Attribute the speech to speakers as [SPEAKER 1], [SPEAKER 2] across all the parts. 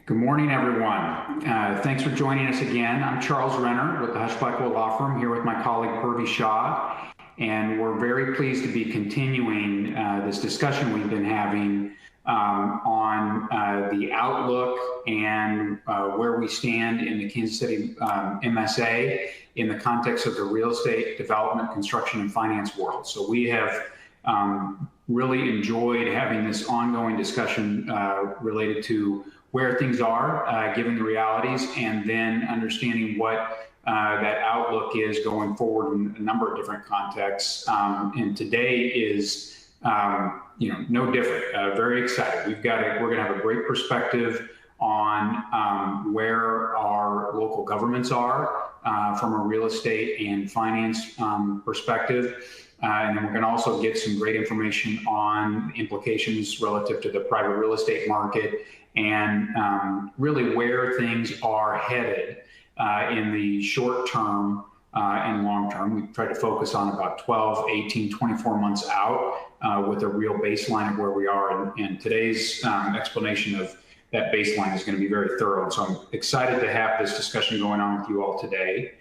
[SPEAKER 1] Good morning, everyone. Thanks for joining us again. I'm Charles Renner with the Husch Blackwell Law Firm, here with my colleague Purvi Shah, and we're very pleased to be continuing this discussion we've been having on the outlook and where we stand in the Kansas City MSA in the context of the real estate development, construction, and finance world. So we have really enjoyed having this ongoing discussion related to where things are, given the realities, and then understanding what that outlook is going forward in a number of different contexts. And today is, no different. Very excited. We're going to have a great perspective on where our local governments are from a real estate and finance perspective. And then we're going to also get some great information on implications relative to the private real estate market and really where things are headed in the short term and long term. We try to focus on about 12, 18, 24 months out with a real baseline of where we are. And today's explanation of that baseline is going to be very thorough. So I'm excited to have this discussion going on with you all today.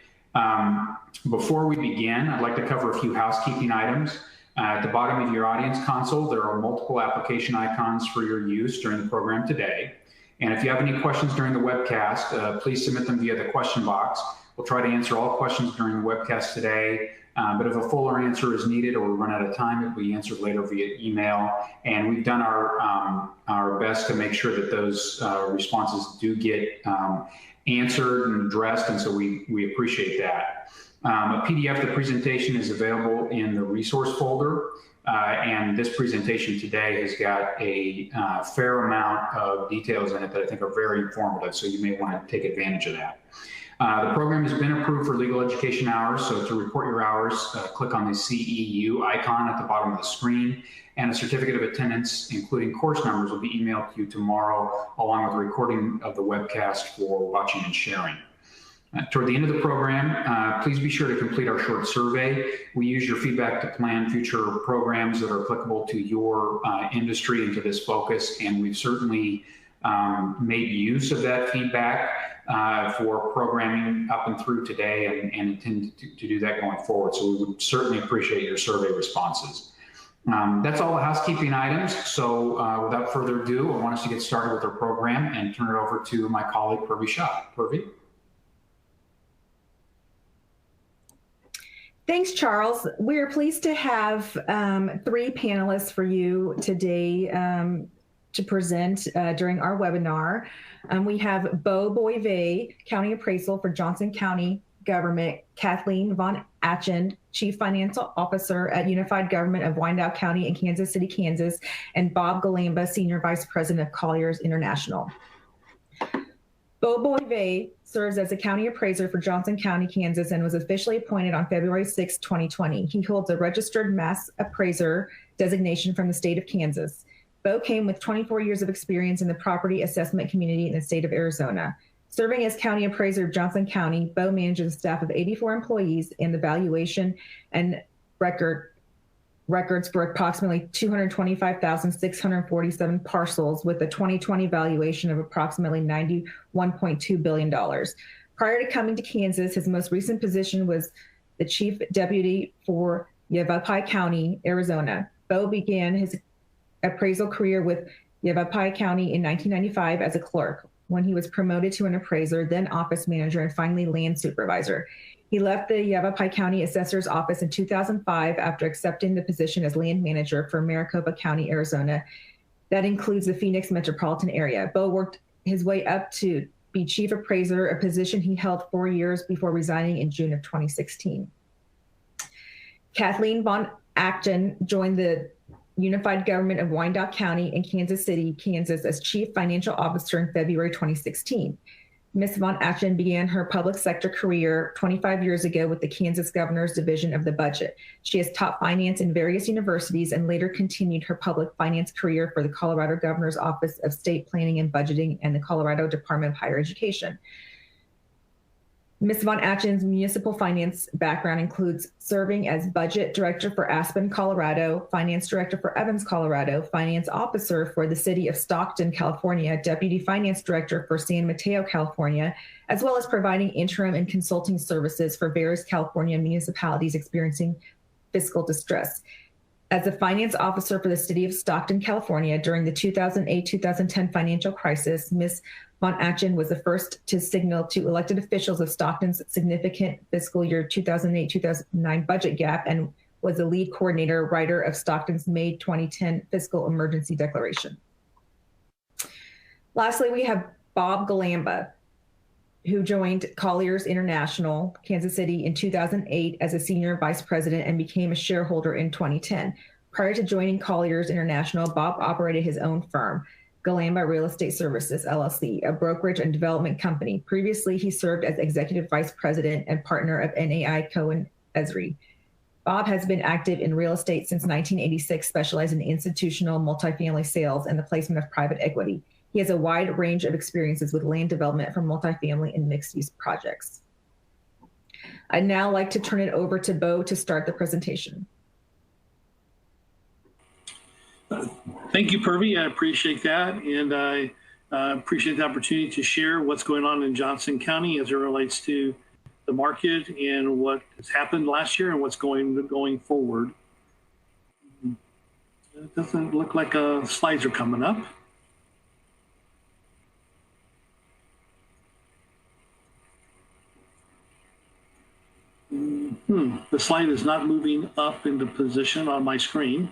[SPEAKER 1] Before we begin, I'd like to cover a few housekeeping items. At the bottom of your audience console, there are multiple application icons for your use during the program today. And if you have any questions during the webcast, please submit them via the question box. We'll try to answer all questions during the webcast today, but if a fuller answer is needed or we run out of time, it will be answered later via email. And we've done our best to make sure that those responses do get answered and addressed, and so we appreciate that. A PDF of the presentation is available in the resource folder, and this presentation today has got a fair amount of details in it that I think are very informative, so you may want to take advantage of that. The program has been approved for legal education hours, so to report your hours, click on the CEU icon at the bottom of the screen, and a certificate of attendance, including course numbers, will be emailed to you tomorrow, along with a recording of the webcast for watching and sharing. Toward the end of the program, please be sure to complete our short survey. We use your feedback to plan future programs that are applicable to your industry and to this focus, and we've certainly made use of that feedback for programming up and through today and intend to do that going forward. So we would certainly appreciate your survey responses. That's all the housekeeping items. So without further ado, I want us to get started with our program and turn it over to my colleague, Purvi Shah. Purvi?
[SPEAKER 2] Thanks, Charles. We are pleased to have three panelists for you today to present during our webinar. We have Bo Boivay, County Appraisal for Johnson County Government, Kathleen Von Atchen, Chief Financial Officer at Unified Government of Wyandotte County in Kansas City, Kansas, and Bob Galamba, Senior Vice President of Colliers International. Bo Boivay serves as a county appraiser for Johnson County, Kansas, and was officially appointed on February 6, 2020. He holds a registered mass appraiser designation from the state of Kansas. Bo came with 24 years of experience in the property assessment community in the state of Arizona. Serving as county appraiser of Johnson County, Bo manages a staff of 84 employees in the valuation and records for approximately 225,647 parcels with a 2020 valuation of approximately $91.2 billion. Prior to coming to Kansas, his most recent position was the chief deputy for Yavapai County, Arizona. Bo began his appraisal career with Yavapai County in 1995 as a clerk, when he was promoted to an appraiser, then office manager, and finally land supervisor. He left the Yavapai County Assessor's Office in 2005 after accepting the position as land manager for Maricopa County, Arizona. That includes the Phoenix metropolitan area. Bo worked his way up to be chief appraiser, a position he held 4 years before resigning in June of 2016. Kathleen Von Atchen joined the Unified Government of Wyandotte County in Kansas City, Kansas as Chief Financial Officer in February 2016. Ms. Von Atchen began her public sector career 25 years ago with the Kansas Governor's Division of the Budget. She has taught finance in various universities and later continued her public finance career for the Colorado Governor's Office of State Planning and Budgeting and the Colorado Department of Higher Education. Ms. Von Atchen's municipal finance background includes serving as budget director for Aspen, Colorado, finance director for Evans, Colorado, finance officer for the city of Stockton, California, deputy finance director for San Mateo, California, as well as providing interim and consulting services for various California municipalities experiencing fiscal distress. As a finance officer for the city of Stockton, California, during the 2008-2010 financial crisis, Ms. Von Atchen was the first to signal to elected officials of Stockton's significant fiscal year 2008-2009 budget gap and was the lead coordinator writer of Stockton's May 2010 fiscal emergency declaration. Lastly, we have Bob Galamba, who joined Colliers International, Kansas City in 2008 as a senior vice president and became a shareholder in 2010. Prior to joining Colliers International, Bob operated his own firm, Galamba Real Estate Services, LLC, a brokerage and development company. Previously, he served as executive vice president and partner of NAI Cohen Esri. Bob has been active in real estate since 1986, specializing in institutional multifamily sales and the placement of private equity. He has a wide range of experiences with land development for multifamily and mixed-use projects. I'd now like to turn it over to Bo to start the presentation.
[SPEAKER 3] Thank you, Purvi. I appreciate that. And I appreciate the opportunity to share what's going on in Johnson County as it relates to the market and what has happened last year and what's going forward. It doesn't look like slides are coming up. The slide is not moving up into position on my screen.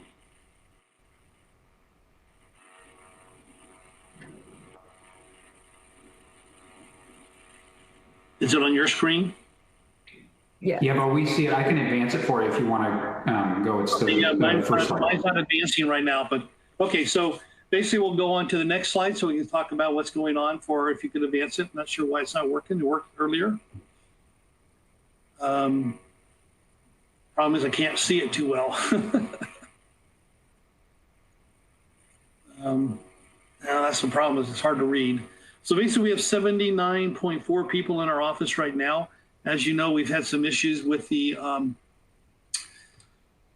[SPEAKER 3] Is it on your screen?
[SPEAKER 2] Yeah.
[SPEAKER 1] Yeah, but we see it. I can advance it for you if you want to go. It's the first slide.
[SPEAKER 3] Mine's not advancing right now, but okay. So basically, we'll go on to the next slide so we can talk about what's going on. For if you could advance it. I'm not sure why it's not working. It worked earlier. Problem is I can't see it too well. That's the problem, is it's hard to read. So basically we have 79.4 people in our office right now. As you know, we've had some issues with the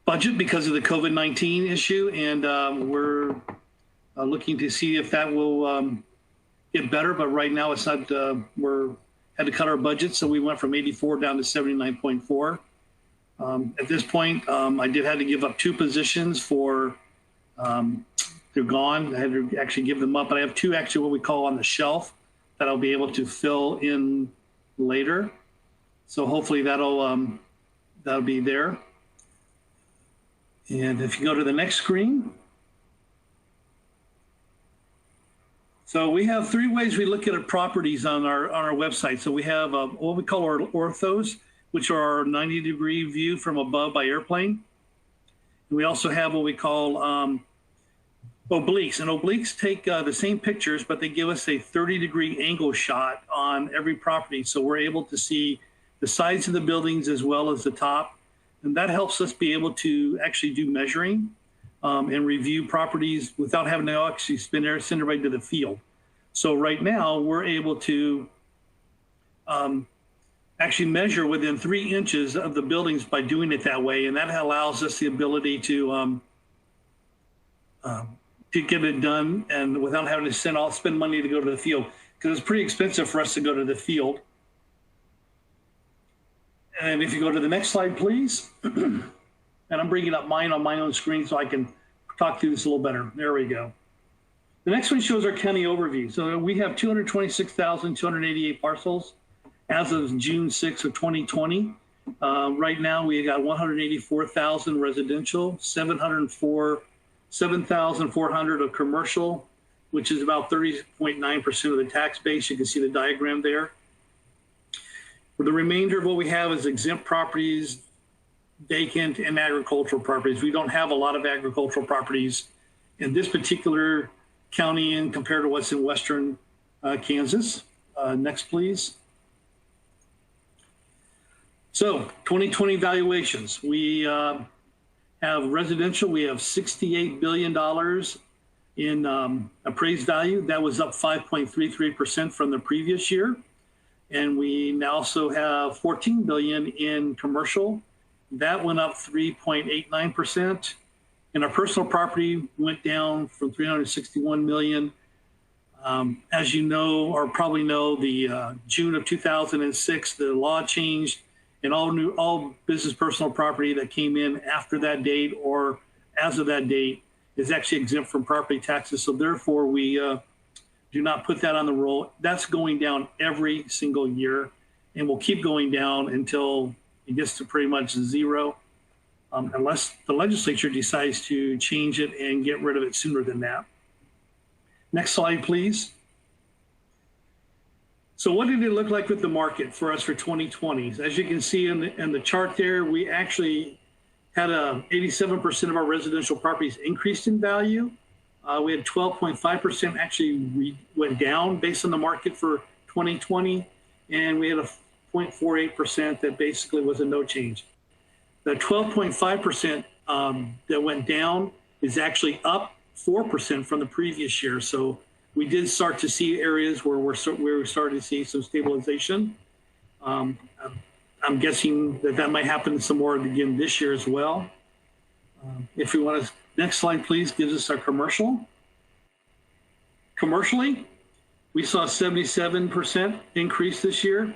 [SPEAKER 3] budget because of the COVID-19 issue, and we're looking to see if that will get better, but right now it's not, we're had to cut our budget, so we went from 84 down to 79.4. At this point, I did have to give up 2 positions for, they're gone. I had to actually give them up, but I have 2 actually what we call on the shelf that I'll be able to fill in later. So hopefully that'll be there. And if you go to the next screen. So we have 3 ways we look at our properties on our website. So we have what we call our orthos, which are our 90-degree view from above by airplane. And we also have what we call obliques. And obliques take the same pictures, but they give us a 30-degree angle shot on every property. So we're able to see the sides of the buildings as well as the top. And that helps us be able to actually do measuring and review properties without having to actually send everybody to the field. So right now we're able to actually measure within 3 inches of the buildings by doing it that way. And that allows us the ability to get it done and without having to spend money to go to the field, because it's pretty expensive for us to go to the field. And if you go to the next slide, please. And I'm bringing up mine on my own screen so I can talk through this a little better. There we go. The next one shows our county overview. So we have 226,288 parcels as of June 6th of 2020. Right now we got 184,000 residential, 7,400 of commercial, which is about 30.9% of the tax base. You can see the diagram there. For the remainder of what we have is exempt properties, vacant, and agricultural properties. We don't have a lot of agricultural properties in this particular county and compared to what's in western Kansas. Next, please. So 2020 valuations. We have residential. We have $68 billion in appraised value. That was up 5.33% from the previous year. And we now also have 14 billion in commercial. That went up 3.89%. And our personal property went down from 361 million. As you know, or probably know, the June of 2006, the law changed, and all business personal property that came in after that date or as of that date is actually exempt from property taxes. So therefore, we do not put that on the roll. That's going down every single year, and will keep going down until it gets to pretty much zero, unless the legislature decides to change it and get rid of it sooner than that. Next slide, please. So what did it look like with the market for us for 2020? As you can see in the chart there, we actually had 87% of our residential properties increased in value. We had 12.5% actually went down based on the market for 2020. And we had a 0.48% that basically was a no change. The 12.5% that went down is actually up 4% from the previous year. So we did start to see areas where we started to see some stabilization. I'm guessing that might happen some more again this year as well. If we want to, next slide, please, gives us our commercial. Commercially, we saw 77% increase this year.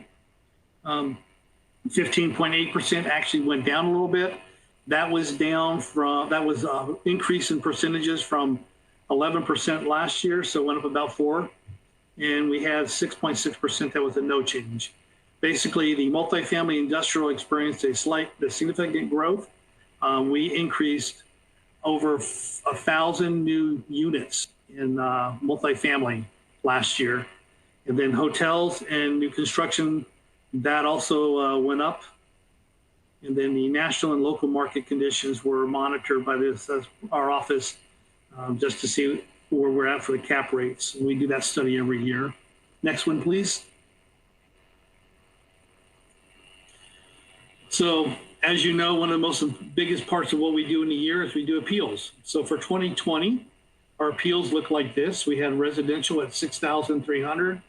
[SPEAKER 3] 15.8% actually went down a little bit. That was increase in percentages from 11% last year, so it went up about 4. And we had 6.6% that was a no change. Basically, the multifamily industrial experienced a significant growth. We increased over 1,000 new units in multifamily last year. And then hotels and new construction, that also went up. And then the national and local market conditions were monitored by our office just to see where we're at for the cap rates. And we do that study every year. Next one, please. So as you know, one of the biggest parts of what we do in a year is we do appeals. So for 2020, our appeals look like this. We had residential at 6,300,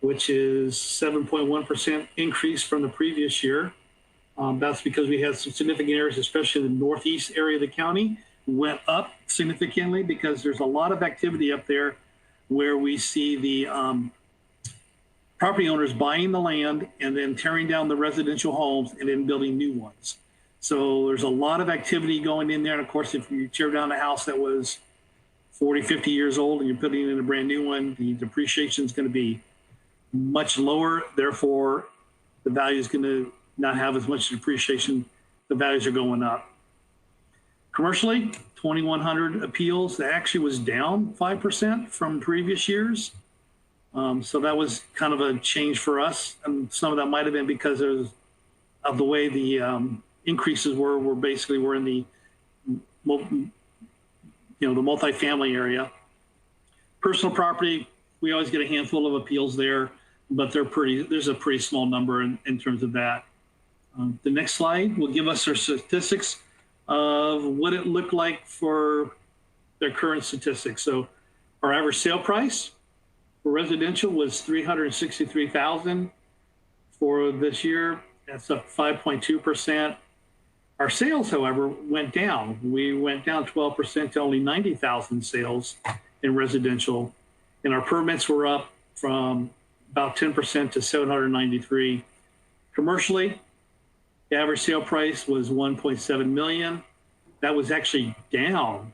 [SPEAKER 3] which is 7.1% increase from the previous year. That's because we had some significant areas, especially the northeast area of the county, went up significantly because there's a lot of activity up there where we see the property owners buying the land and then tearing down the residential homes and then building new ones. So there's a lot of activity going in there. And of course, if you tear down a house that was 40, 50 years old and you're putting in a brand new one, the depreciation is going to be much lower. Therefore, the value is going to not have as much depreciation. The values are going up. Commercially, 2,100 appeals. That actually was down 5% from previous years. So that was kind of a change for us. And some of that might have been because of the way the increases were in the multifamily area. Personal property, we always get a handful of appeals there, but there's a pretty small number in terms of that. The next slide will give us our statistics of what it looked like for their current statistics. So our average sale price for residential was $363,000 for this year. That's up 5.2%. Our sales, however, went down. We went down 12% to only 90,000 sales in residential, and our permits were up from about 10% to 793. Commercially, the average sale price was $1.7 million. That was actually down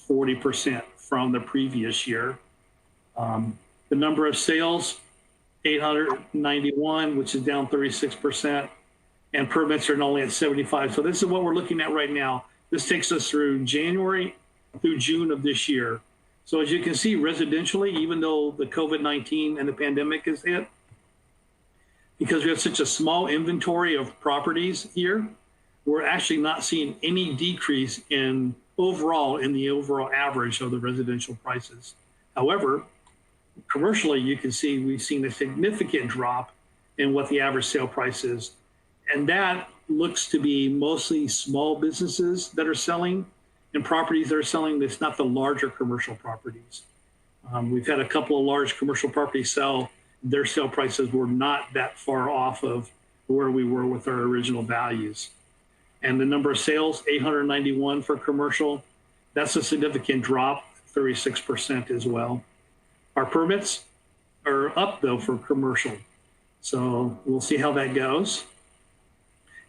[SPEAKER 3] 40% from the previous year. The number of sales, 891, which is down 36%, and permits are only at 75. So this is what we're looking at right now. This takes us through January through June of this year. So as you can see, residentially, even though the COVID-19 and the pandemic has hit, because we have such a small inventory of properties here, we're actually not seeing any decrease in the overall average of the residential prices. However, commercially, you can see we've seen a significant drop in what the average sale price is. And that looks to be mostly small businesses that are selling and properties that are selling. That's not the larger commercial properties. We've had a couple of large commercial properties sell their sale prices were not that far off of where we were with our original values. And the number of sales, 891 for commercial, that's a significant drop, 36% as well. Our permits are up though for commercial. So we'll see how that goes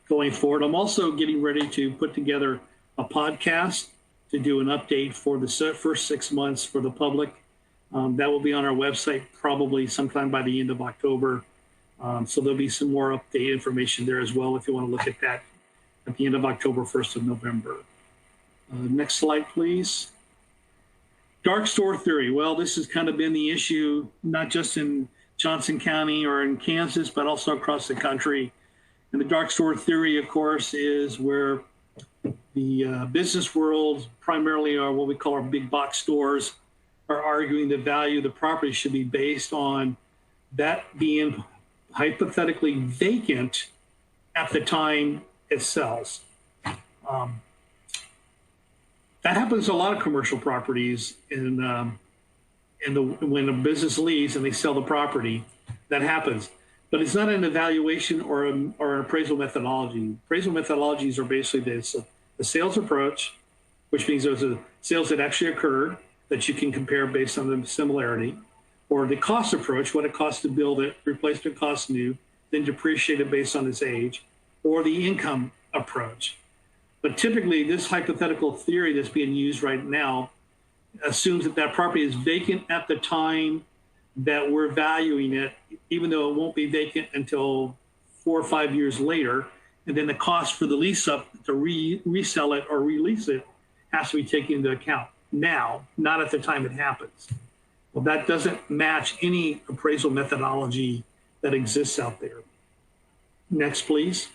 [SPEAKER 3] going forward. I'm also getting ready to put together a podcast to do an update for the first 6 months for the public. That will be on our website probably sometime by the end of October. So there'll be some more update information there as well if you want to look at that at the end of October, 1st of November. Next slide, please. Dark store theory. Well, this has kind of been the issue, not just in Johnson County or in Kansas, but also across the country. And the dark store theory, of course, is where the business world, primarily are what we call our big box stores, are arguing the value of the property should be based on that being hypothetically vacant at the time it sells. That happens to a lot of commercial properties when a business leaves and they sell the property, that happens. But it's not an evaluation or an appraisal methodology. Appraisal methodologies are basically this: the sales approach, which means those are sales that actually occurred that you can compare based on the similarity, or the cost approach, what it costs to build it, replacement cost new, then depreciate it based on its age, or the income approach. But typically, this hypothetical theory that's being used right now assumes that that property is vacant at the time that we're valuing it, even though it won't be vacant until 4 or 5 years later. And then the cost for the lease up to resell it or release it has to be taken into account now, not at the time it happens. Well, that doesn't match any appraisal methodology that exists out there. Next, please.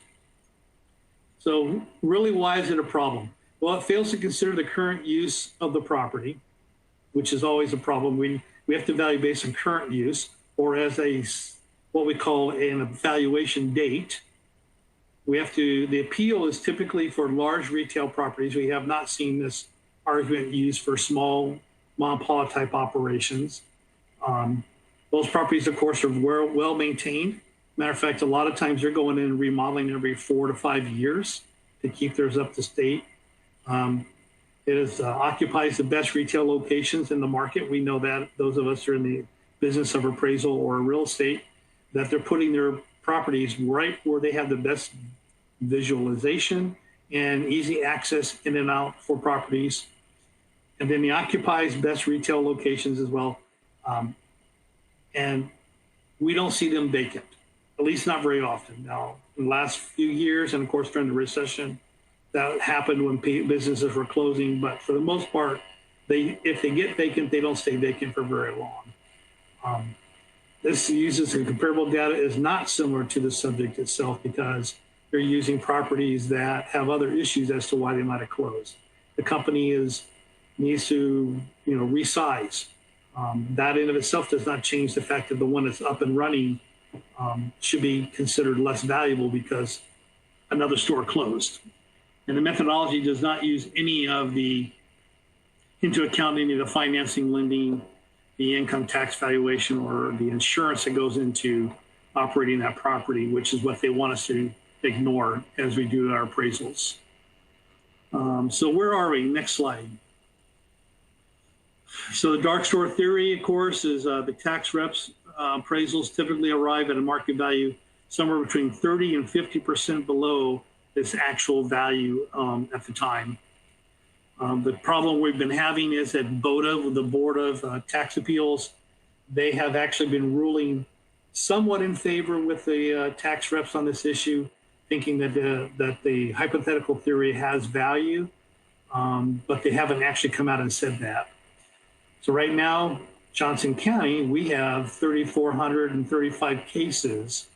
[SPEAKER 3] So really, why is it a problem? Well, it fails to consider the current use of the property, which is always a problem. We have to value based on current use, or as what we call an evaluation date. The appeal is typically for large retail properties. We have not seen this argument used for small mom and pop type operations. Those properties, of course, are well maintained. Matter of fact, a lot of times they're going in and remodeling every 4 to 5 years to keep theirs up to state. It occupies the best retail locations in the market. We know that, those of us who are in the business of appraisal or real estate, that they're putting their properties right where they have the best visualization and easy access in and out for properties. And then it occupies best retail locations as well. And we don't see them vacant, at least not very often. Now, in the last few years, and of course during the recession, that happened when businesses were closing. But for the most part, if they get vacant, they don't stay vacant for very long. This uses of comparable data is not similar to the subject itself because they're using properties that have other issues as to why they might have closed. The company needs to resize. That in of itself does not change the fact that the one that's up and running should be considered less valuable because another store closed. And the methodology does not use into account any of the financing, lending, the income tax valuation, or the insurance that goes into operating that property, which is what they want us to ignore as we do our appraisals. So where are we? Next slide. So the dark store theory, of course, is the tax reps appraisals typically arrive at a market value somewhere between 30 and 50% below its actual value at the time. The problem we've been having is that BOTA, the Board of Tax Appeals, they have actually been ruling somewhat in favor with the tax reps on this issue, thinking that the hypothetical theory has value, but they haven't actually come out and said that. So right now, Johnson County, we have 3,435 cases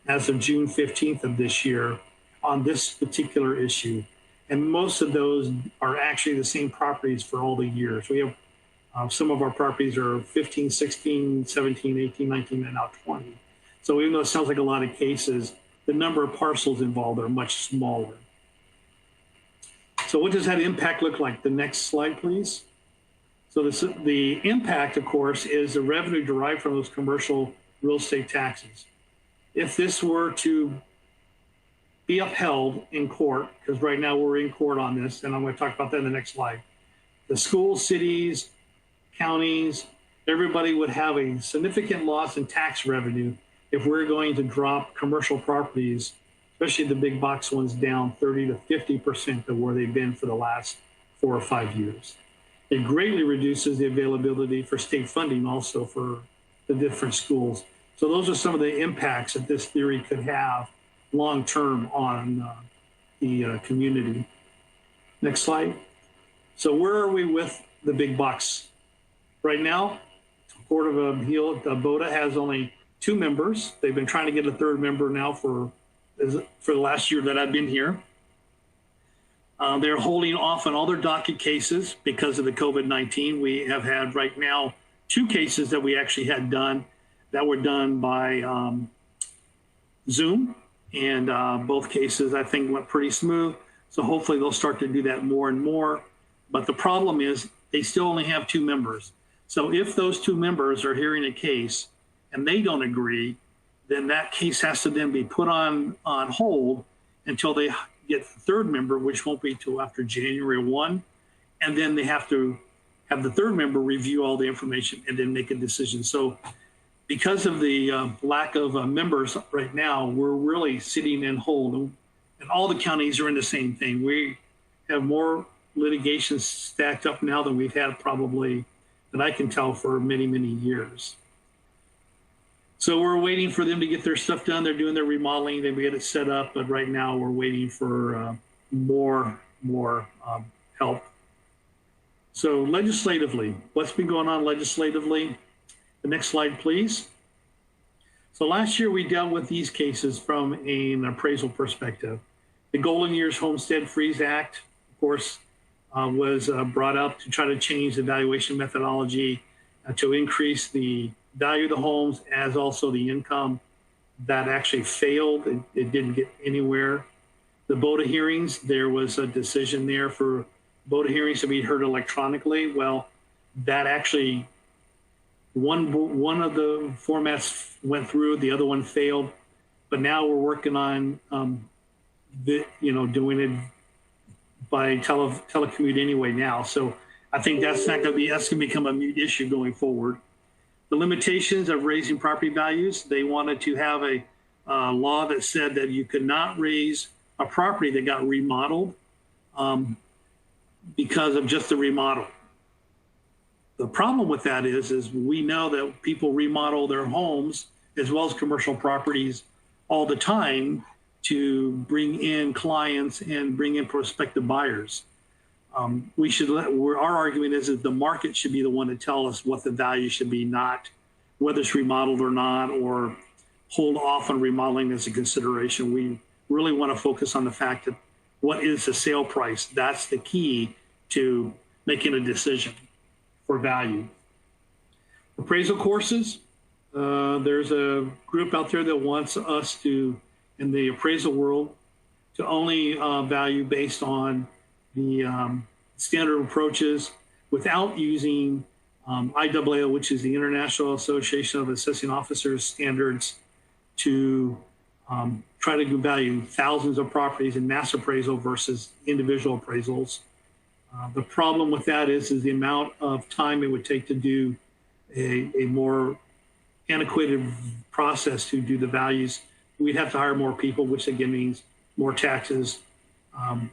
[SPEAKER 3] as of June 15th of this year on this particular issue. And most of those are actually the same properties for all the years. We have some of our properties are 15, 16, 17, 18, 19, and now 20. So even though it sounds like a lot of cases, the number of parcels involved are much smaller. So what does that impact look like? The next slide, please. So the impact, of course, is the revenue derived from those commercial real estate taxes. If this were to be upheld in court, because right now we're in court on this, and I'm going to talk about that in the next slide, the schools, cities, counties, everybody would have a significant loss in tax revenue if we're going to drop commercial properties, especially the big box ones, down 30 to 50% of where they've been for the last 4 or 5 years. It greatly reduces the availability for state funding also for the different schools. So those are some of the impacts that this theory could have long-term on the community. Next slide. So where are we with the big box? Right now, Court of Appeal, BOTA has only 2 members. They've been trying to get a 3rd member now for the last year that I've been here. They're holding off on all their docket cases because of the COVID-19. We have had right now 2 cases that we actually had done that were done by Zoom, and both cases I think went pretty smooth. So hopefully they'll start to do that more and more. But the problem is they still only have 2 members. So if those 2 members are hearing a case and they don't agree, then that case has to then be put on hold until they get the 3rd member, which won't be till after January 1. And then they have to have the 3rd member review all the information and then make a decision. So because of the lack of members right now, we're really sitting in hold. And all the counties are in the same thing. We have more litigation stacked up now than we've had probably, that I can tell, for many, many years. So we're waiting for them to get their stuff done. They're doing their remodeling. They get it set up, but right now we're waiting for more help. So legislatively, what's been going on legislatively? The next slide, please. So last year we dealt with these cases from an appraisal perspective. The Golden Years Homestead Freeze Act, of course, was brought up to try to change the valuation methodology to increase the value of the homes as also the income. That actually failed. It didn't get anywhere. The BOTA hearings, there was a decision there for BOTA hearings to be heard electronically. Well, that actually, one of the formats went through, the other one failed. But now we're working on doing it by telecommute anyway now. So I think that's going to become a mute issue going forward. The limitations of raising property values, they wanted to have a law that said that you could not raise a property that got remodeled because of just the remodel. The problem with that is we know that people remodel their homes as well as commercial properties all the time to bring in clients and bring in prospective buyers. Our argument is that the market should be the one to tell us what the value should be, not whether it's remodeled or not, or hold off on remodeling as a consideration. We really want to focus on the fact that what is the sale price? That's the key to making a decision for value. Appraisal courses, there's a group out there that wants us to, in the appraisal world, to only value based on the standard approaches without using IAAO, which is the International Association of Assessing Officers standards, to try to value thousands of properties in mass appraisal versus individual appraisals. The problem with that is the amount of time it would take to do a more antiquated process to do the values. We'd have to hire more people, which again means more taxes.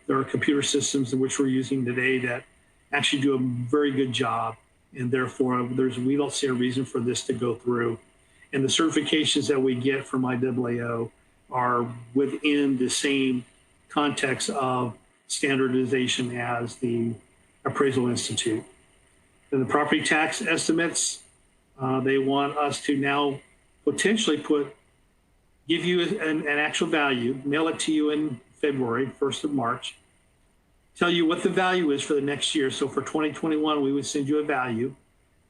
[SPEAKER 3] There are computer systems in which we're using today that actually do a very good job, and therefore we don't see a reason for this to go through. And the certifications that we get from IAAO are within the same context of standardization as the Appraisal Institute. And the property tax estimates, they want us to now potentially give you an actual value, mail it to you in February, 1st of March, tell you what the value is for the next year. So for 2021, we would send you a value,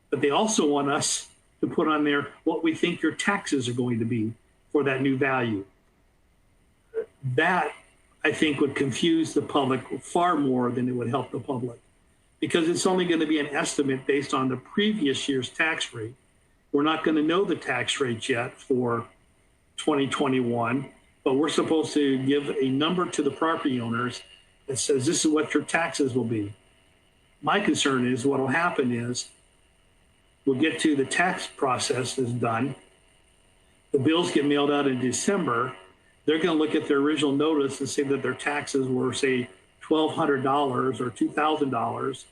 [SPEAKER 3] but they also want us to put on there what we think your taxes are going to be for that new value. That, I think, would confuse the public far more than it would help the public, because it's only going to be an estimate based on the previous year's tax rate. we're not going to know the tax rates yet for 2021, but we're supposed to give a number to the property owners that says this is what your taxes will be. My concern is what will happen is we'll get to the tax process is done. The bills get mailed out in December. They're going to look at their original notice and say that their taxes were, say, $1,200 or $2,000.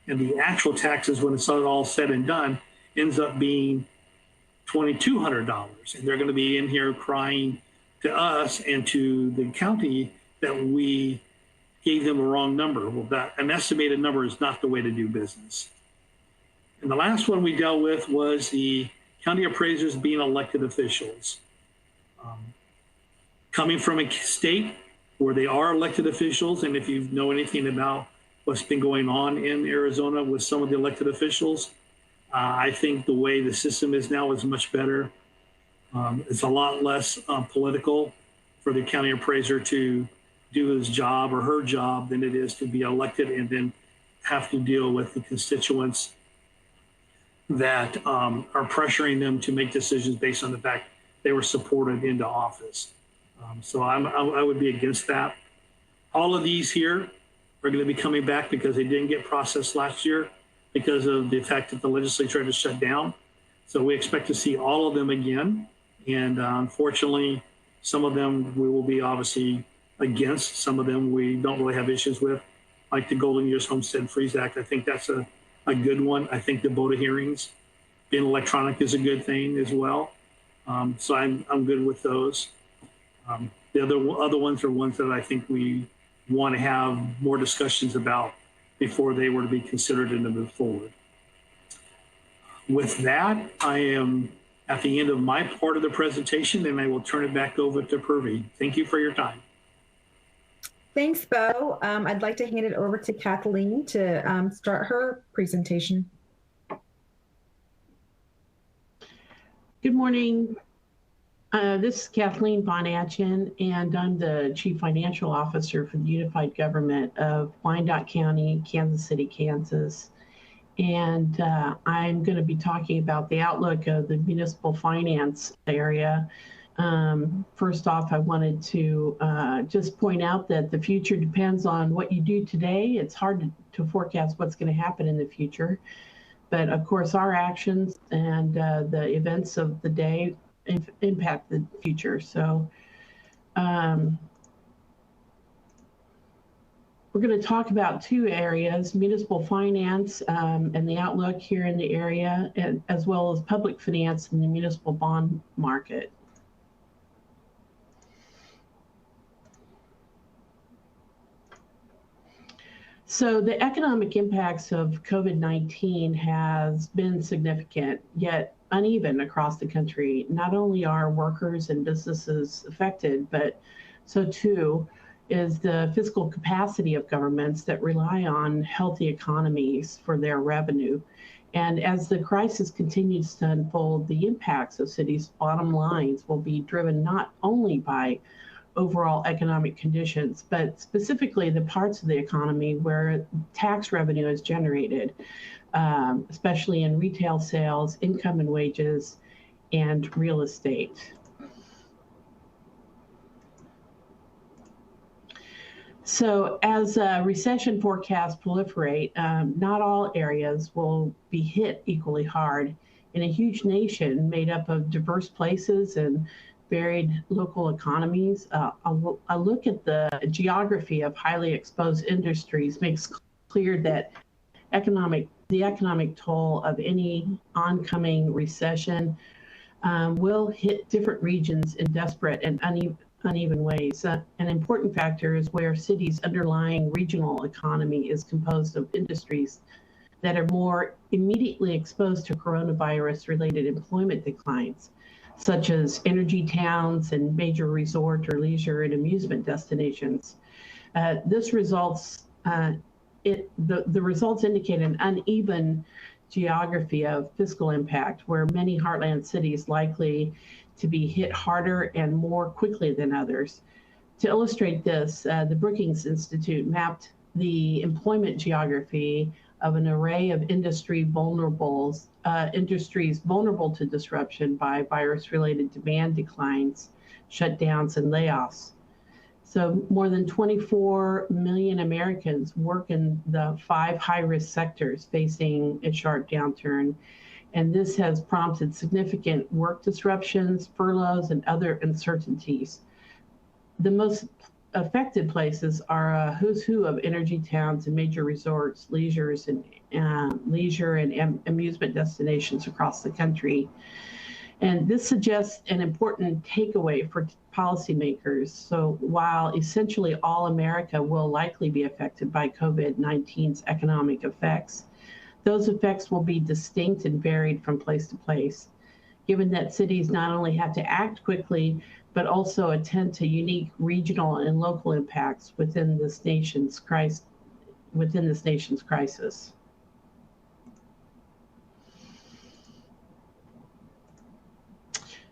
[SPEAKER 3] And the actual taxes, when it's all said and done, ends up being $2,200. And they're going to be in here crying to us and to the county that we gave them a wrong number. Well, an estimated number is not the way to do business. And the last one we dealt with was the county appraisers being elected officials. Coming from a state where they are elected officials, and if you know anything about what's been going on in Arizona with some of the elected officials, I think the way the system is now is much better. It's a lot less political for the county appraiser to do his job or her job than it is to be elected and then have to deal with the constituents that are pressuring them to make decisions based on the fact they were supported into office. So I would be against that. All of these here are going to be coming back because they didn't get processed last year because of the fact that the legislature had to shut down. So we expect to see all of them again. And unfortunately, some of them we will be obviously against. Some of them we don't really have issues with, like the Golden Years Homestead Freeze Act. I think that's a good one. I think the BOTA hearings being electronic is a good thing as well. So I'm good with those. The other ones are ones that I think we want to have more discussions about before they were to be considered and to move forward. With that, I am at the end of my part of the presentation, and I will turn it back over to Purvi. Thank you for your time.
[SPEAKER 2] Thanks, Bo. I'd like to hand it over to Kathleen to start her presentation.
[SPEAKER 4] Good morning. This is Kathleen Von Atchen, and I'm the Chief Financial Officer for the Unified Government of Wyandotte County, Kansas City, Kansas. And I'm going to be talking about the outlook of the municipal finance area. First off, I wanted to just point out that the future depends on what you do today. It's hard to forecast what's going to happen in the future. But of course, our actions and the events of the day impact the future. So we're going to talk about two areas, municipal finance and the outlook here in the area, as well as public finance and the municipal bond market. So the economic impacts of COVID-19 has been significant, yet uneven across the country. Not only are workers and businesses affected, but so too is the fiscal capacity of governments that rely on healthy economies for their revenue. And as the crisis continues to unfold, the impacts of cities' bottom lines will be driven not only by overall economic conditions, but specifically the parts of the economy where tax revenue is generated, especially in retail sales, income and wages, and real estate. So as recession forecasts proliferate, not all areas will be hit equally hard. In a huge nation made up of diverse places and varied local economies, a look at the geography of highly exposed industries makes clear that the economic toll of any oncoming recession will hit different regions in desperate and uneven ways. An important factor is where cities' underlying regional economy is composed of industries that are more immediately exposed to coronavirus-related employment declines, such as energy towns and major resort or leisure and amusement destinations. The results indicate an uneven geography of fiscal impact, where many heartland cities likely to be hit harder and more quickly than others. To illustrate this, the Brookings Institute mapped the employment geography of an array of industries vulnerable to disruption by virus-related demand declines, shutdowns, and layoffs. So more than 24 million Americans work in the 5 high-risk sectors facing a sharp downturn. And this has prompted significant work disruptions, furloughs, and other uncertainties. The most affected places are a who's who of energy towns and major resorts, leisure and amusement destinations across the country. And this suggests an important takeaway for policymakers. So while essentially all America will likely be affected by COVID-19's economic effects, those effects will be distinct and varied from place to place, given that cities not only have to act quickly, but also attend to unique regional and local impacts within this nation's crisis.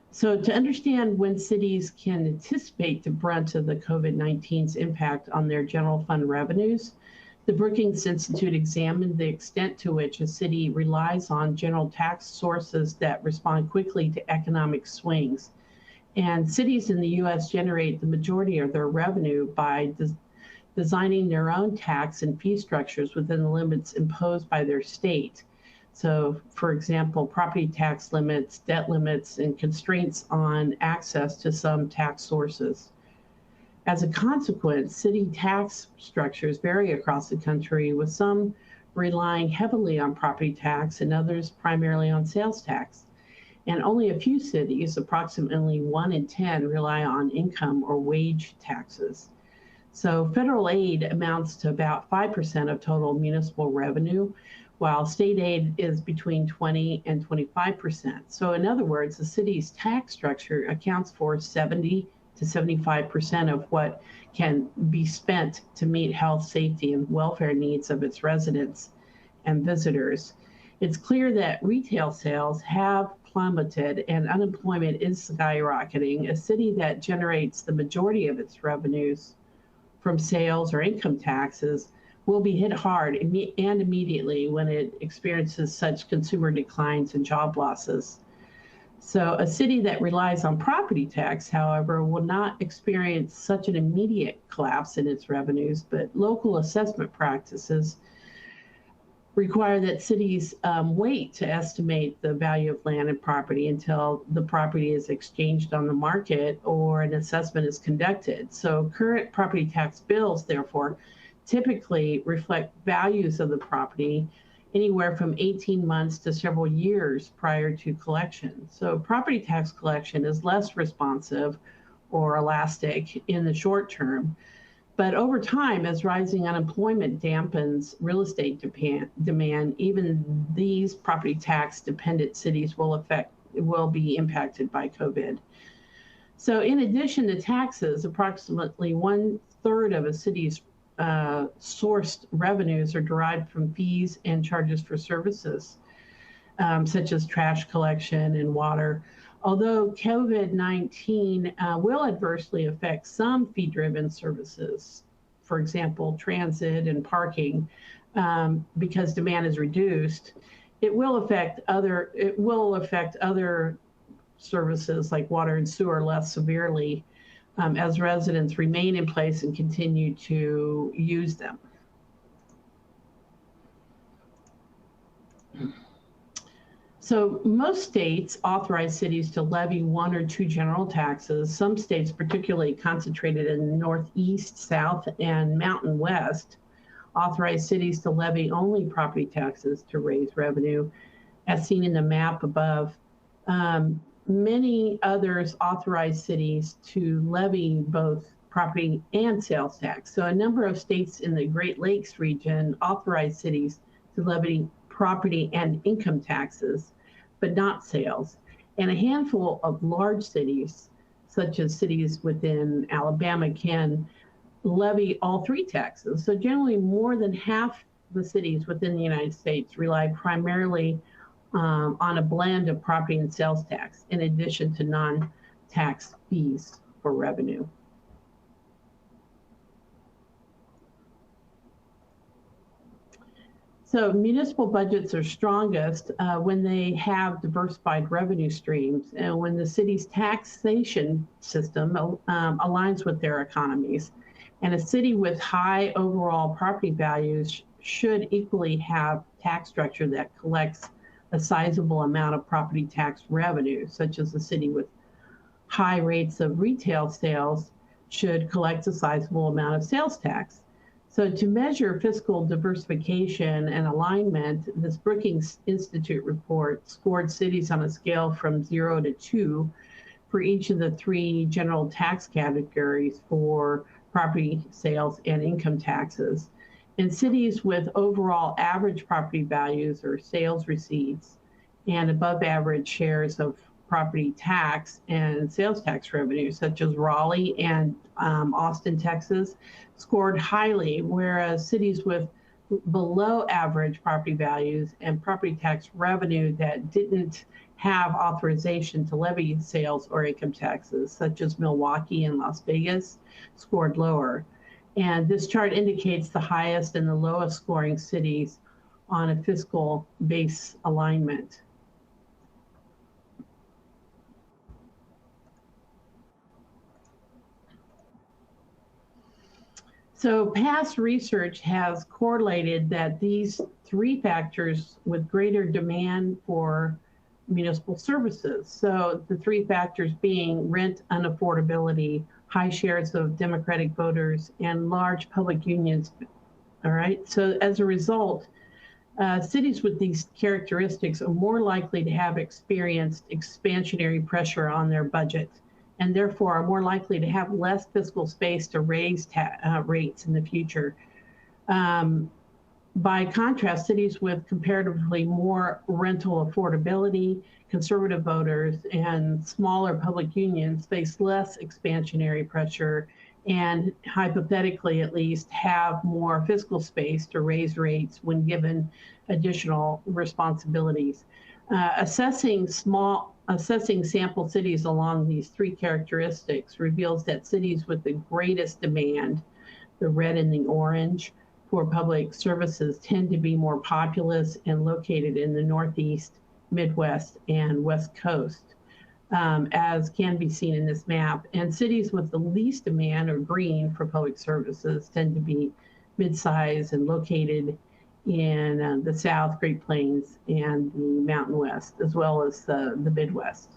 [SPEAKER 4] So to understand when cities can anticipate the brunt of the COVID-19's impact on their general fund revenues, the Brookings Institute examined the extent to which a city relies on general tax sources that respond quickly to economic swings. And cities in the US generate the majority of their revenue by designing their own tax and fee structures within the limits imposed by their state. So, for example, property tax limits, debt limits, and constraints on access to some tax sources. As a consequence, city tax structures vary across the country, with some relying heavily on property tax and others primarily on sales tax. And only a few cities, approximately 1 in 10, rely on income or wage taxes. So federal aid amounts to about 5% of total municipal revenue, while state aid is between 20 and 25%. So in other words, the city's tax structure accounts for 70 to 75% of what can be spent to meet health, safety, and welfare needs of its residents and visitors. It's clear that retail sales have plummeted and unemployment is skyrocketing. A city that generates the majority of its revenues from sales or income taxes will be hit hard and immediately when it experiences such consumer declines and job losses. So a city that relies on property tax, however, will not experience such an immediate collapse in its revenues, but local assessment practices require that cities wait to estimate the value of land and property until the property is exchanged on the market or an assessment is conducted. So current property tax bills, therefore, typically reflect values of the property anywhere from 18 months to several years prior to collection. So property tax collection is less responsive or elastic in the short term. But over time, as rising unemployment dampens real estate demand, even these property tax dependent cities will be impacted by COVID. So in addition to taxes, approximately 1/3 of a city's sourced revenues are derived from fees and charges for services, such as trash collection and water. Although COVID-19 will adversely affect some fee-driven services, for example, transit and parking, because demand is reduced, it will affect other services like water and sewer less severely, as residents remain in place and continue to use them. So most states authorize cities to levy 1 or 2 general taxes. Some states, particularly concentrated in the Northeast, South, and Mountain West, authorize cities to levy only property taxes to raise revenue, as seen in the map above. Many others authorize cities to levy both property and sales tax. So a number of states in the Great Lakes region authorize cities to levy property and income taxes, but not sales. And a handful of large cities, such as cities within Alabama, can levy all 3 taxes. So generally more than half the cities within the United States rely primarily on a blend of property and sales tax, in addition to non-tax fees for revenue. So municipal budgets are strongest when they have diversified revenue streams and when the city's taxation system aligns with their economies. And a city with high overall property values should equally have tax structure that collects a sizable amount of property tax revenue, such as a city with high rates of retail sales should collect a sizable amount of sales tax. So to measure fiscal diversification and alignment, this Brookings Institute report scored cities on a scale from 0 to 2 for each of the 3 general tax categories for property sales and income taxes. And cities with overall average property values or sales receipts and above average shares of property tax and sales tax revenue, such as Raleigh and Austin, Texas, scored highly, whereas cities with below average property values and property tax revenue that didn't have authorization to levy sales or income taxes, such as Milwaukee and Las Vegas, scored lower. And this chart indicates the highest and the lowest scoring cities on a fiscal base alignment. So past research has correlated that these 3 factors with greater demand for municipal services. So the 3 factors being rent unaffordability, high shares of Democratic voters, and large public unions. All right, so as a result, cities with these characteristics are more likely to have experienced expansionary pressure on their budget, and therefore are more likely to have less fiscal space to raise rates in the future. By contrast, cities with comparatively more rental affordability, conservative voters, and smaller public unions face less expansionary pressure and, hypothetically at least, have more fiscal space to raise rates when given additional responsibilities. Assessing sample cities along these 3 characteristics reveals that cities with the greatest demand, the red and the orange, for public services tend to be more populous and located in the Northeast, Midwest, and West Coast, as can be seen in this map. And cities with the least demand, or green, for public services tend to be mid-sized and located in the South, Great Plains, and the Mountain West, as well as the Midwest.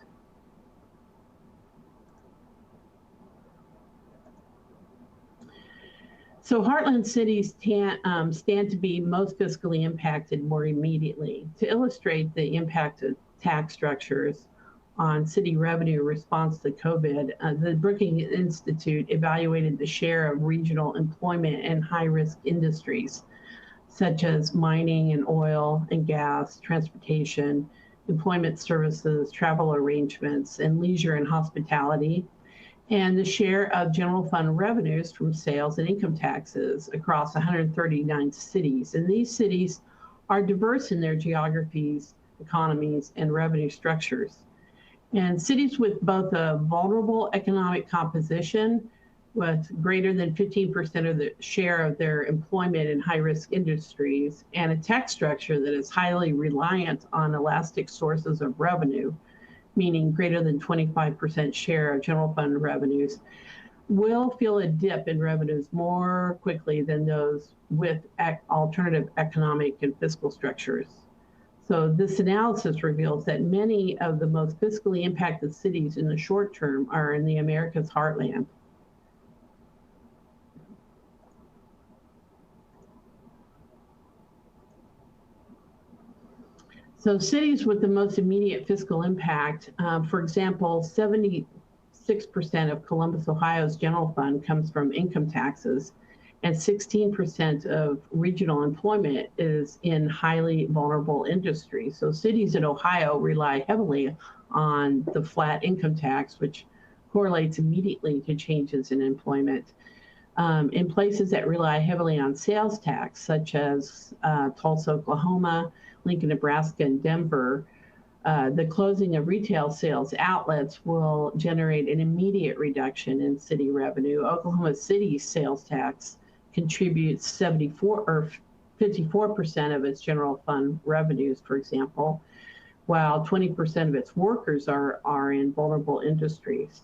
[SPEAKER 4] So heartland cities stand to be most fiscally impacted more immediately. To illustrate the impact of tax structures on city revenue response to COVID, the Brookings Institute evaluated the share of regional employment in high-risk industries, such as mining and oil and gas, transportation, employment services, travel arrangements, and leisure and hospitality, and the share of general fund revenues from sales and income taxes across 139 cities. And these cities are diverse in their geographies, economies, and revenue structures. And cities with both a vulnerable economic composition, with greater than 15% of the share of their employment in high-risk industries, and a tax structure that is highly reliant on elastic sources of revenue, meaning greater than 25% share of general fund revenues, will feel a dip in revenues more quickly than those with alternative economic and fiscal structures. So this analysis reveals that many of the most fiscally impacted cities in the short term are in the America's heartland. So cities with the most immediate fiscal impact, for example, 76% of Columbus, Ohio's general fund comes from income taxes, and 16% of regional employment is in highly vulnerable industries. So cities in Ohio rely heavily on the flat income tax, which correlates immediately to changes in employment. In places that rely heavily on sales tax, such as Tulsa, Oklahoma, Lincoln, Nebraska, and Denver, the closing of retail sales outlets will generate an immediate reduction in city revenue. Oklahoma City's sales tax contributes 54 or 54% of its general fund revenues, for example, while 20% of its workers are in vulnerable industries.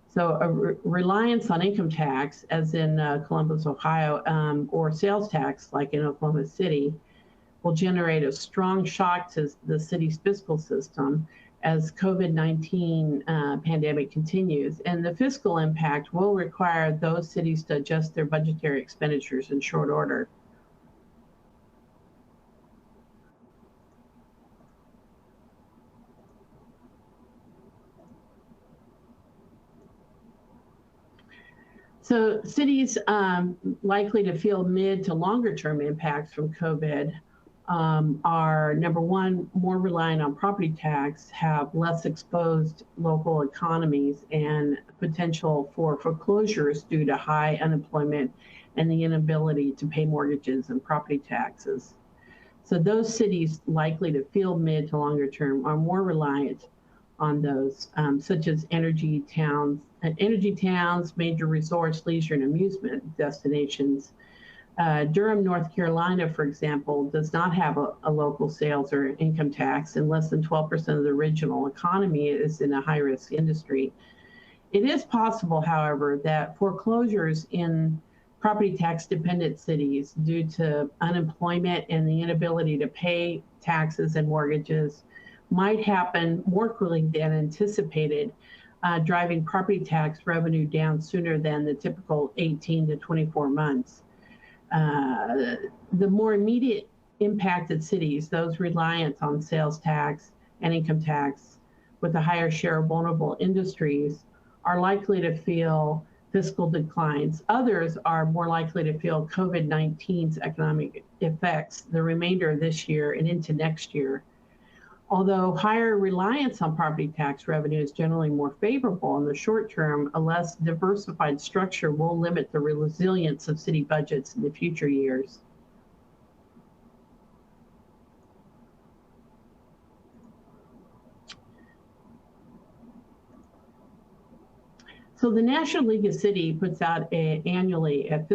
[SPEAKER 4] So a reliance on income tax, as in Columbus, Ohio, or sales tax, like in Oklahoma City, will generate a strong shock to the city's fiscal system as COVID-19 pandemic continues. And the fiscal impact will require those cities to adjust their budgetary expenditures in short order. So cities likely to feel mid to longer term impacts from COVID are, number one, more reliant on property tax, have less exposed local economies and potential for foreclosures due to high unemployment and the inability to pay mortgages and property taxes. So those cities likely to feel mid to longer term are more reliant on those, such as energy towns, major resorts, leisure and amusement destinations. Durham, North Carolina, for example, does not have a local sales or income tax, and less than 12% of the regional economy is in a high-risk industry. It is possible, however, that foreclosures in property tax-dependent cities due to unemployment and the inability to pay taxes and mortgages might happen more quickly than anticipated, driving property tax revenue down sooner than the typical 18 to 24 months. The more immediate impacted cities, those reliant on sales tax and income tax with a higher share of vulnerable industries, are likely to feel fiscal declines. Others are more likely to feel COVID-19's economic effects the remainder of this year and into next year. Although higher reliance on property tax revenue is generally more favorable in the short term, a less diversified structure will limit the resilience of city budgets in the future years. So the National League of Cities puts out annually a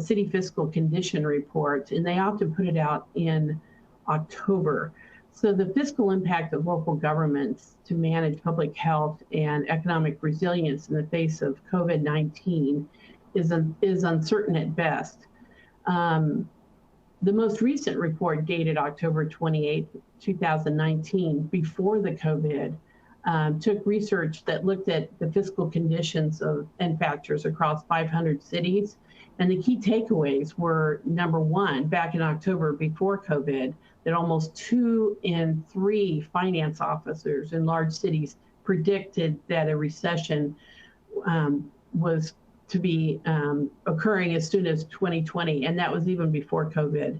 [SPEAKER 4] city fiscal condition report, and they often put it out in October. So the fiscal impact of local governments to manage public health and economic resilience in the face of COVID-19 is uncertain at best. The most recent report, dated October 28, 2019, before the COVID, took research that looked at the fiscal conditions and factors across 500 cities. And the key takeaways were, number one, back in October before COVID, that almost 2 in 3 finance officers in large cities predicted that a recession was to be occurring as soon as 2020, and that was even before COVID.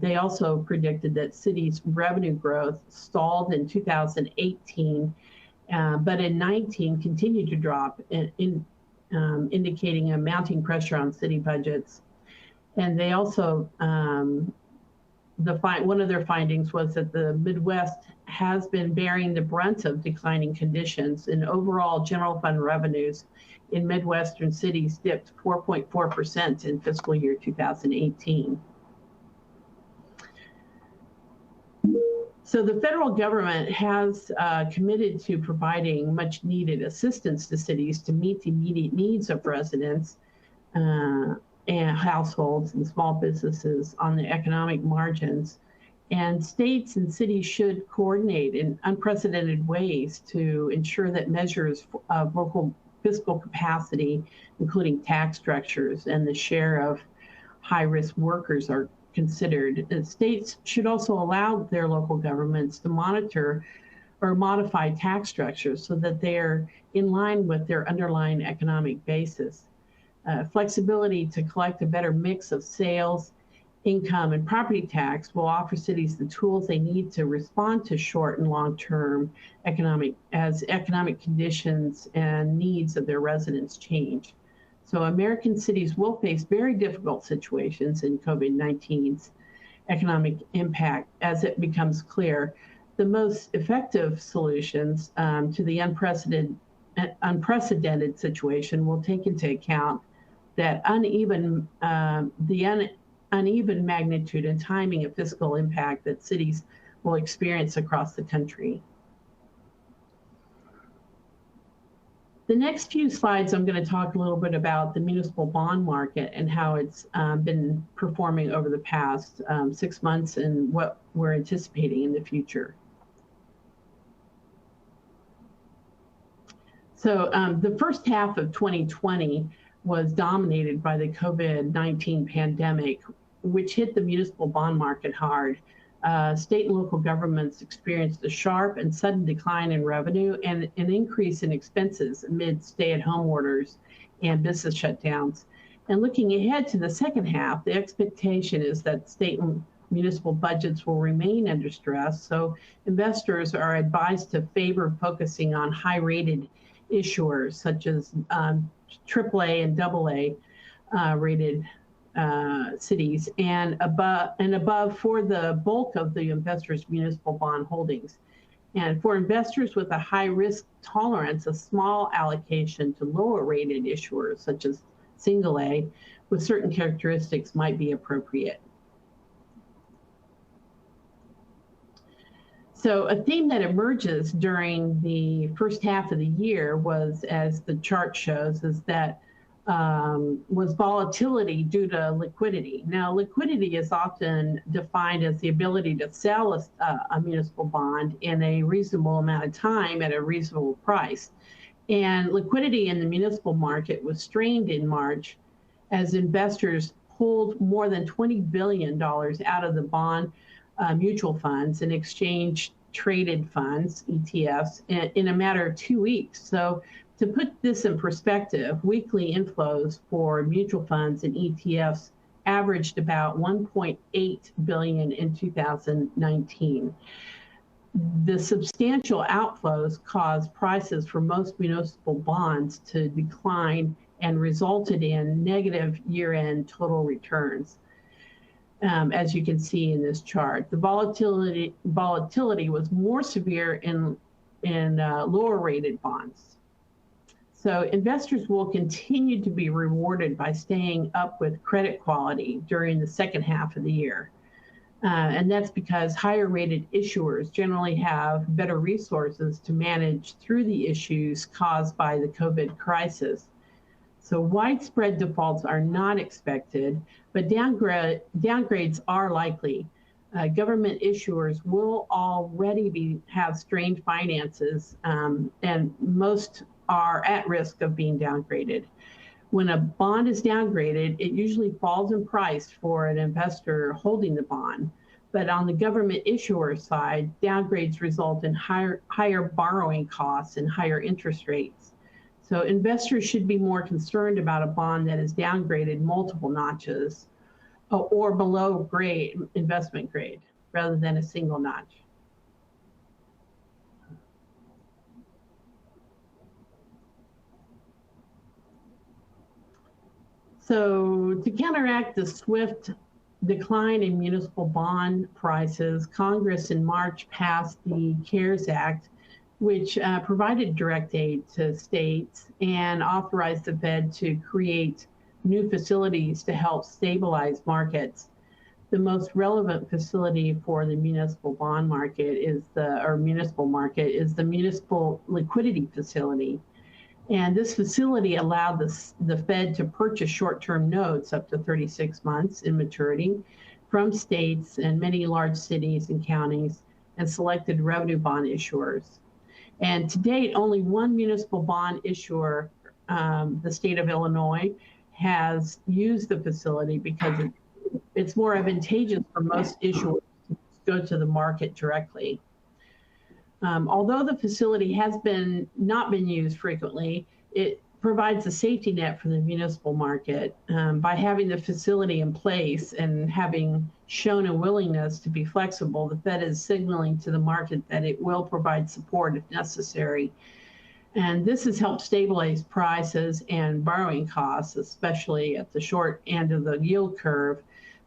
[SPEAKER 4] They also predicted that cities' revenue growth stalled in 2018, but in 19 continued to drop, indicating a mounting pressure on city budgets. And they also, one of their findings was that the Midwest has been bearing the brunt of declining conditions, and overall general fund revenues in Midwestern cities dipped 4.4% in fiscal year 2018. So the federal government has committed to providing much needed assistance to cities to meet the immediate needs of residents and households and small businesses on the economic margins. And states and cities should coordinate in unprecedented ways to ensure that measures of local fiscal capacity, including tax structures and the share of high-risk workers, are considered. States should also allow their local governments to monitor or modify tax structures so that they're in line with their underlying economic basis. Flexibility to collect a better mix of sales, income, and property tax will offer cities the tools they need to respond to short and long-term economic conditions and needs of their residents change. So American cities will face very difficult situations in COVID-19's economic impact as it becomes clear. The most effective solutions to the unprecedented situation will take into account that the uneven magnitude and timing of fiscal impact that cities will experience across the country. The next few slides, I'm going to talk a little bit about the municipal bond market and how it's been performing over the past 6 months and what we're anticipating in the future. So the first half of 2020 was dominated by the COVID-19 pandemic, which hit the municipal bond market hard. State and local governments experienced a sharp and sudden decline in revenue and an increase in expenses amid stay-at-home orders and business shutdowns. And looking ahead to the second half, the expectation is that state and municipal budgets will remain under stress. So investors are advised to favor focusing on high-rated issuers such as AAA and AA rated cities and above for the bulk of the investors' municipal bond holdings. And for investors with a high risk tolerance, a small allocation to lower rated issuers such as single A with certain characteristics might be appropriate. So a theme that emerges during the first half of the year was, as the chart shows, is that was volatility due to liquidity. Now, liquidity is often defined as the ability to sell a municipal bond in a reasonable amount of time at a reasonable price. And liquidity in the municipal market was strained in March as investors pulled more than $20 billion out of the bond mutual funds and exchange traded funds, ETFs, in a matter of 2 weeks. So to put this in perspective, weekly inflows for mutual funds and ETFs averaged about 1.8 billion in 2019. The substantial outflows caused prices for most municipal bonds to decline and resulted in negative year-end total returns. As you can see in this chart, the volatility was more severe in lower rated bonds. So investors will continue to be rewarded by staying up with credit quality during the second half of the year. And that's because higher rated issuers generally have better resources to manage through the issues caused by the COVID crisis. So widespread defaults are not expected, but downgrades are likely. Government issuers will already have strained finances, and most are at risk of being downgraded. When a bond is downgraded, it usually falls in price for an investor holding the bond. But on the government issuer side, downgrades result in higher borrowing costs and higher interest rates. So investors should be more concerned about a bond that is downgraded multiple notches or below grade, investment grade, rather than a single notch. So to counteract the swift decline in municipal bond prices, Congress in March passed the CARES Act, which provided direct aid to states and authorized the Fed to create new facilities to help stabilize markets. The most relevant facility for the municipal bond market is the Municipal Liquidity Facility. And this facility allowed the Fed to purchase short-term notes up to 36 months in maturity from states and many large cities and counties and selected revenue bond issuers. And to date, only one municipal bond issuer, the state of Illinois, has used the facility because it's more advantageous for most issuers to go to the market directly. Although the facility has not been used frequently, it provides a safety net for the municipal market. By having the facility in place and having shown a willingness to be flexible, the Fed is signaling to the market that it will provide support if necessary. And this has helped stabilize prices and borrowing costs, especially at the short end of the yield curve.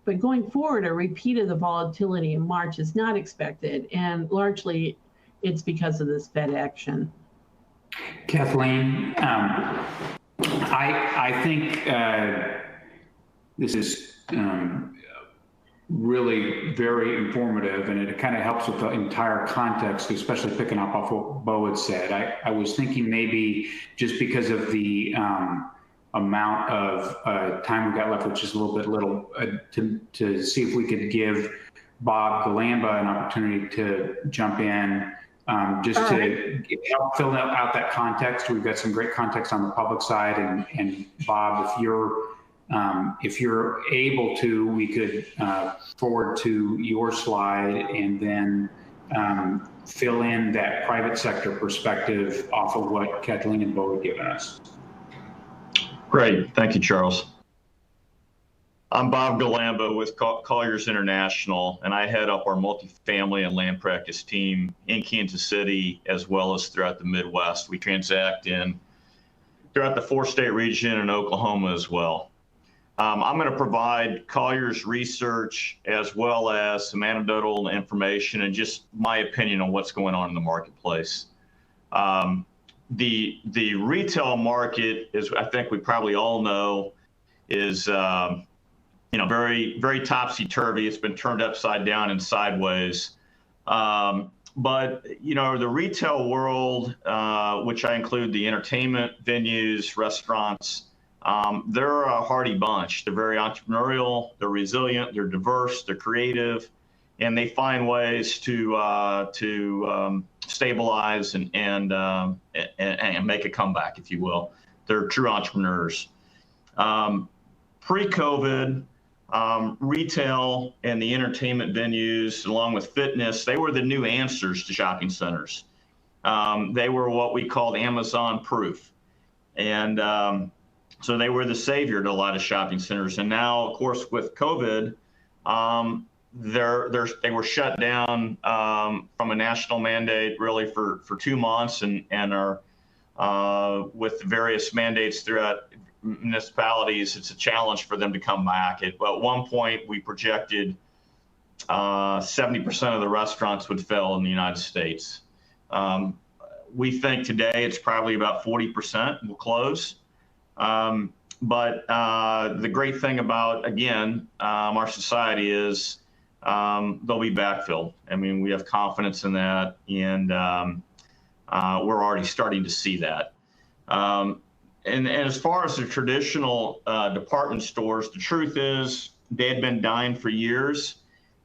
[SPEAKER 4] But going forward, a repeat of the volatility in March is not expected, and largely it's because of this Fed action.
[SPEAKER 1] Kathleen, I think this is really very informative, and it kind of helps with the entire context, especially picking up off what Bo had said. I was thinking maybe just because of the amount of time we got left, which is a little, to see if we could give Bob Galamba an opportunity to jump in, just to help fill out that context. We've got some great context on the public side, and Bob, if you're able to, we could forward to your slide and then fill in that private sector perspective off of what Kathleen and Bo have given us.
[SPEAKER 5] Great. Thank you, Charles. I'm Bob Galamba with Colliers International, and I head up our multifamily and land practice team in Kansas City, as well as throughout the Midwest. We transact throughout the 4-state region and Oklahoma as well. I'm going to provide Colliers research as well as some anecdotal information and just my opinion on what's going on in the marketplace. The retail market, is, I think we probably all know, is very, very topsy-turvy. It's been turned upside down and sideways. But the retail world, which I include the entertainment venues, restaurants, they're a hardy bunch. They're very entrepreneurial, they're resilient, they're diverse, they're creative, and they find ways to stabilize and make a comeback, if you will. They're true entrepreneurs. Pre-COVID, retail and the entertainment venues, along with fitness, they were the new answers to shopping centers. They were what we called Amazon proof. And so they were the savior to a lot of shopping centers. And now, of course, with COVID, they were shut down from a national mandate really for 2 months, and are with various mandates throughout municipalities. It's a challenge for them to come back. At one point, we projected 70% of the restaurants would fail in the United States. We think today it's probably about 40% will close. But the great thing about, again, our society is they'll be backfilled. I mean, we have confidence in that, and we're already starting to see that. And as far as the traditional department stores, the truth is they had been dying for years,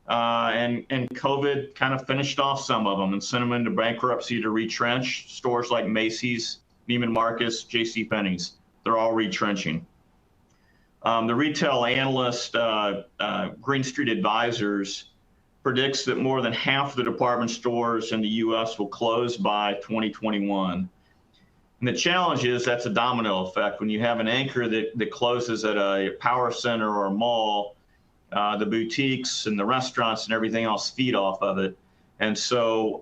[SPEAKER 5] and COVID kind of finished off some of them and sent them into bankruptcy to retrench. Stores like Macy's, Neiman Marcus, JCPenney's, they're all retrenching. The retail analyst, Green Street Advisors, predicts that more than half of the department stores in the U.S. will close by 2021. And the challenge is that's a domino effect. When you have an anchor that closes at a power center or a mall, the boutiques and the restaurants and everything else feed off of it. And so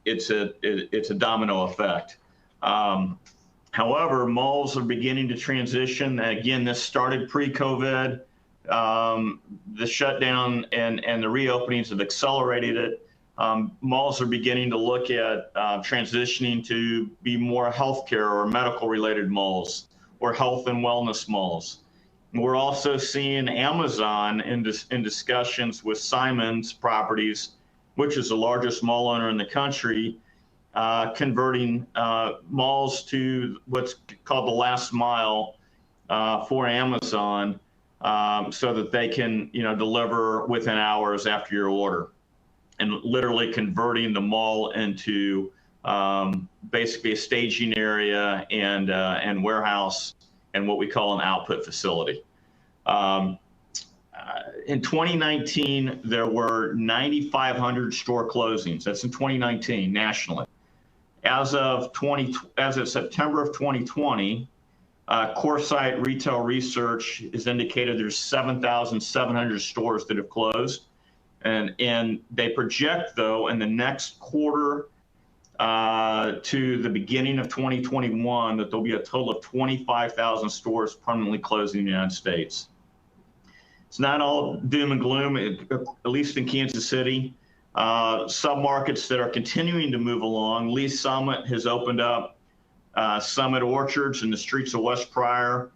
[SPEAKER 5] it's a domino effect. However, malls are beginning to transition. Again, this started pre-COVID. The shutdown and the reopenings have accelerated it. Malls are beginning to look at transitioning to be more healthcare or medical-related malls or health and wellness malls. And we're also seeing Amazon in discussions with Simon's Properties, which is the largest mall owner in the country, converting malls to what's called the last mile for Amazon, so that they can deliver within hours after your order, and literally converting the mall into basically a staging area and warehouse and what we call an output facility. In 2019, there were 9,500 store closings. That's in 2019 nationally. As of September of 2020, CoreSite Retail Research has indicated there's 7,700 stores that have closed. And they project, though, in the next quarter to the beginning of 2021, that there'll be a total of 25,000 stores permanently closing in the United States. It's not all doom and gloom, at least in Kansas City. Submarkets that are continuing to move along. Lee Summit has opened up Summit Orchards in the streets of West Pryor.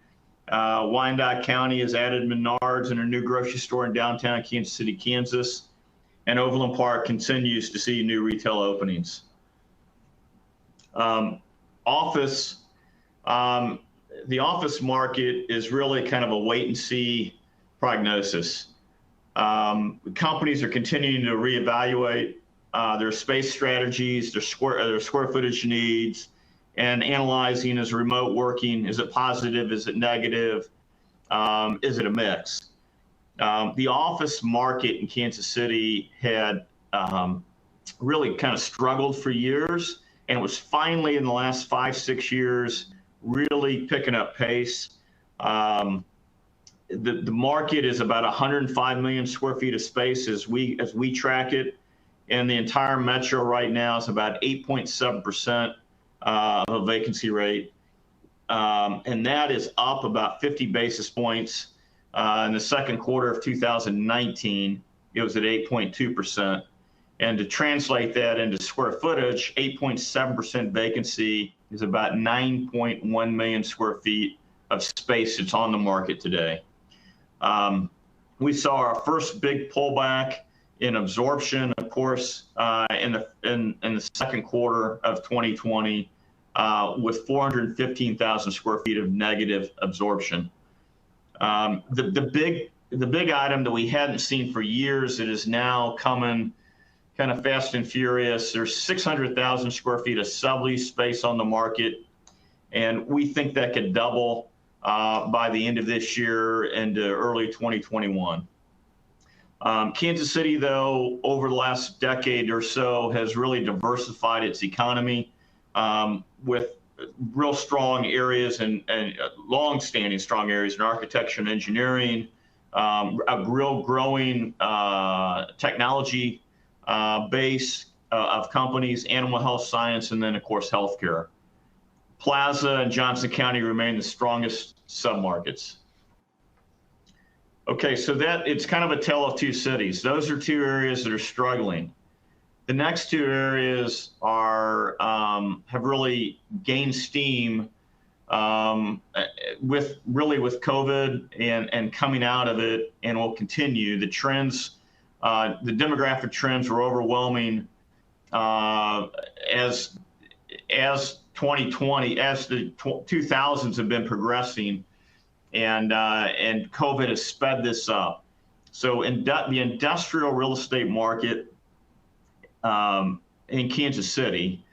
[SPEAKER 5] Wyandotte County has added Menards and a new grocery store in downtown Kansas City, Kansas. And Overland Park continues to see new retail openings. Office, the office market is really kind of a wait and see prognosis. Companies are continuing to reevaluate their space strategies, their square footage needs, and analyzing, is remote working, is it positive, is it negative, is it a mix? The office market in Kansas City had really kind of struggled for years, and it was finally in the last 5-6 years really picking up pace. The market is about 105 million square feet of space as we track it, and the entire metro right now is about 8.7% of a vacancy rate, and that is up about 50 basis points. In the second quarter of 2019, it was at 8.2%. And to translate that into square footage, 8.7% vacancy is about 9.1 million square feet of space that's on the market today. We saw our first big pullback in absorption, of course, in the second quarter of 2020, with 415,000 square feet of negative absorption. The big item that we hadn't seen for years that is now coming kind of fast and furious. There's 600,000 square feet of sublease space on the market, and we think that could double by the end of this year into early 2021. Kansas City, though, over the last decade or so, has really diversified its economy with real strong areas and long-standing strong areas in architecture and engineering, a real growing technology base of companies, animal health science, and then, of course, healthcare. Plaza and Johnson County remain the strongest submarkets. Okay, so it's kind of a tale of two cities. Those are two areas that are struggling. The next two areas have really gained steam with COVID and coming out of it, and will continue. The trends, the demographic trends are overwhelming as 2020, as the 2000s have been progressing, and COVID has sped this up. So the industrial real estate market in Kansas City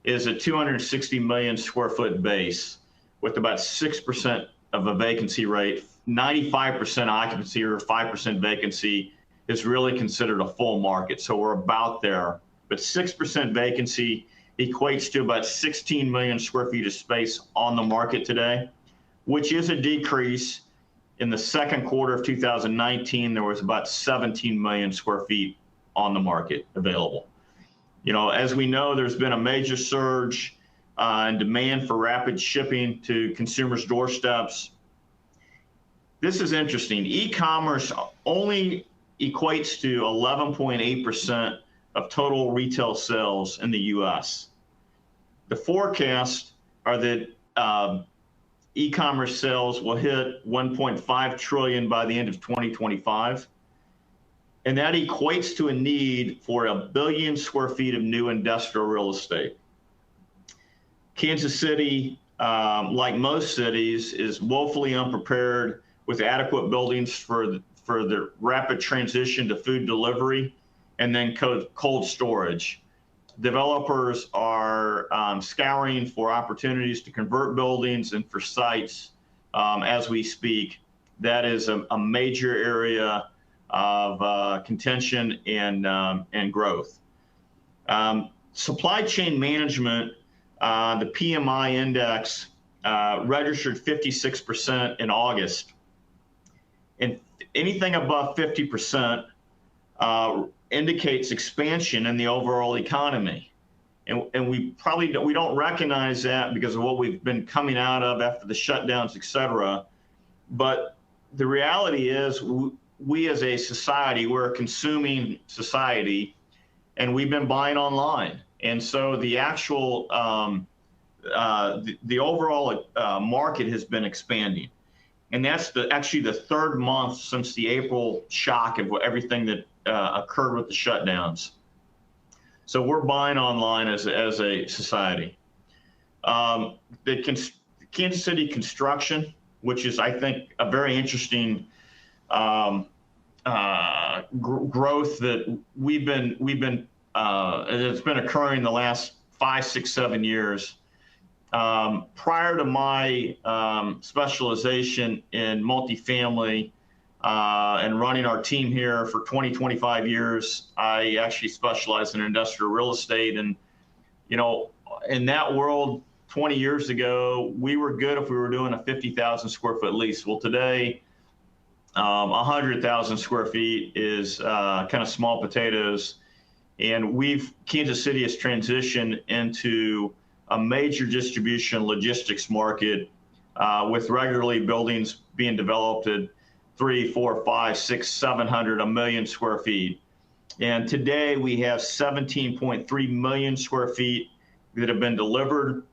[SPEAKER 5] is a 260 million square foot base with about 6% of a vacancy rate. 95% occupancy or 5% vacancy is really considered a full market. So we're about there. But 6% vacancy equates to about 16 million square feet of space on the market today, which is a decrease. In the second quarter of 2019, there was about 17 million square feet on the market available. You know, as we know, there's been a major surge in demand for rapid shipping to consumers' doorsteps. This is interesting. E-commerce only equates to 11.8% of total retail sales in the U.S. The forecasts are that e-commerce sales will hit 1.5 trillion by the end of 2025. And that equates to a need for 1 billion square feet of new industrial real estate. Kansas City, like most cities, is woefully unprepared with adequate buildings for the rapid transition to food delivery and then cold storage. Developers are scouring for opportunities to convert buildings and for sites as we speak. That is a major area of contention and growth. Supply chain management, the PMI index registered 56% in August. And anything above 50% indicates expansion in the overall economy. And we don't recognize that because of what we've been coming out of after the shutdowns, et cetera. But the reality is we as a society, we're a consuming society, and we've been buying online. And so the actual, the overall market has been expanding. And that's actually the third month since the April shock of everything that occurred with the shutdowns. So we're buying online as a society. The Kansas City construction, which is, I think, a very interesting growth that it's been occurring the last 5, 6, 7 years. Prior to my specialization in multifamily and running our team here for 20, 25 years, I actually specialized in industrial real estate. And, you know, in that world, 20 years ago, we were good if we were doing a 50,000 square foot lease. Well, today, 100,000 square feet is kind of small potatoes. And Kansas City has transitioned into a major distribution logistics market with regularly buildings being developed at 300, 400, 500, 600, 700, 1 million square feet. And today we have 17.3 million square feet that have been delivered,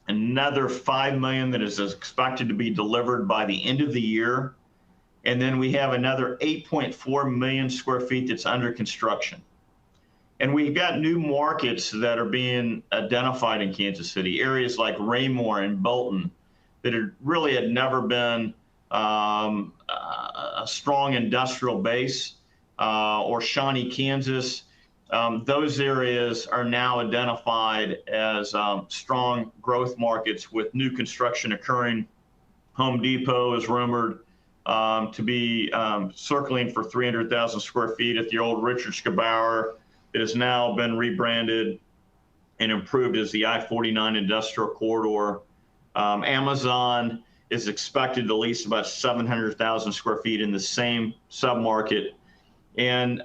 [SPEAKER 5] another 5 million that is expected to be delivered by the end of the year. And then we have another 8.4 million square feet that's under construction. And we've got new markets that are being identified in Kansas City, areas like Raymore and Bolton that really had never been a strong industrial base, or Shawnee, Kansas. Those areas are now identified as strong growth markets with new construction occurring. Home Depot is rumored to be circling for 300,000 square feet at the old Richard Scabauer. It has now been rebranded and improved as the I-49 industrial corridor. Amazon is expected to lease about 700,000 square feet in the same submarket. And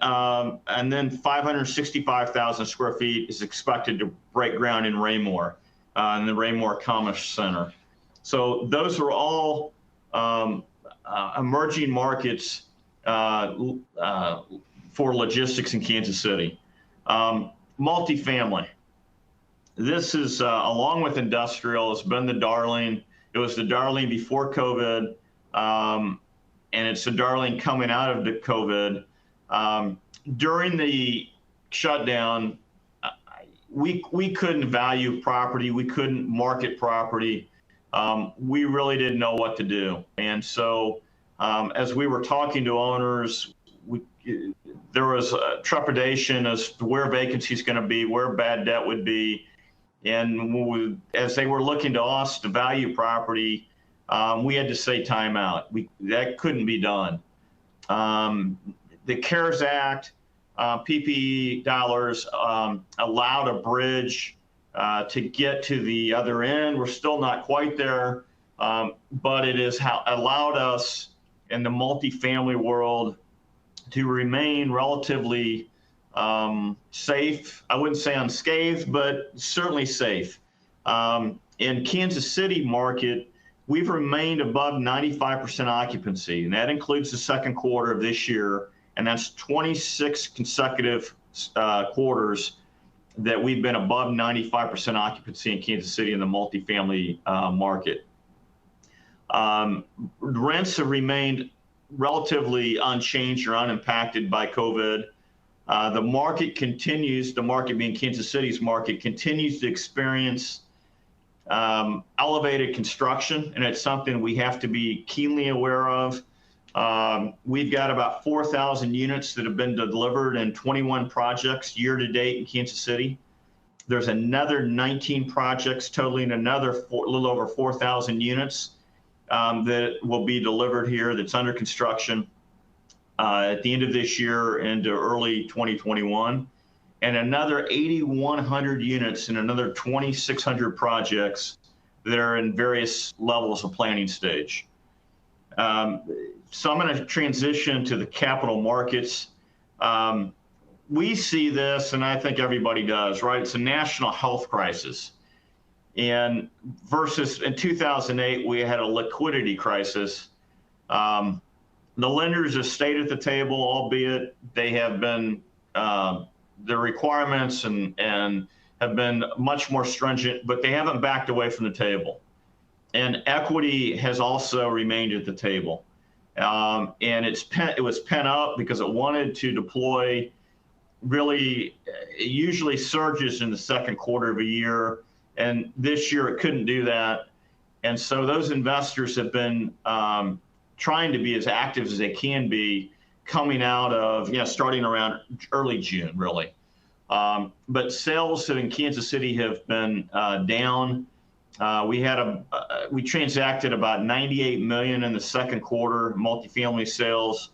[SPEAKER 5] then 565,000 square feet is expected to break ground in Raymore, in the Raymore Commerce Center. So those are all emerging markets for logistics in Kansas City. Multifamily. This is, along with industrial, has been the darling. It was the darling before COVID, and it's the darling coming out of the COVID. During the shutdown, we couldn't value property. We couldn't market property. We really didn't know what to do. And so as we were talking to owners, there was a trepidation as to where vacancy is going to be, where bad debt would be. And as they were looking to us to value property, we had to say time out. That couldn't be done. The CARES Act, PPE dollars allowed a bridge to get to the other end. We're still not quite there, but it has allowed us in the multifamily world to remain relatively safe. I wouldn't say unscathed, but certainly safe. In Kansas City market, we've remained above 95% occupancy, and that includes the second quarter of this year, and that's 26 consecutive quarters that we've been above 95% occupancy in Kansas City in the multifamily market. Rents have remained relatively unchanged or unimpacted by COVID. The market being Kansas City's market, continues to experience elevated construction, and it's something we have to be keenly aware of. We've got about 4,000 units that have been delivered in 21 projects year to date in Kansas City. There's another 19 projects totaling another little over 4,000 units that will be delivered here that's under construction at the end of this year into early 2021, and another 8,100 units and another 2,600 projects that are in various levels of planning stage. So I'm going to transition to the capital markets. We see this, and I think everybody does, right? It's a national health crisis. And versus in 2008, we had a liquidity crisis. The lenders have stayed at the table, albeit they have been, the requirements and have been much more stringent, but they haven't backed away from the table. and equity has also remained at the table. And it was pent up because it wanted to deploy. Really, it usually surges in the second quarter of a year, and this year it couldn't do that. And so those investors have been trying to be as active as they can be coming out of, starting around early June, really. But sales in Kansas City have been down. We transacted about $98 million in the second quarter, multifamily sales.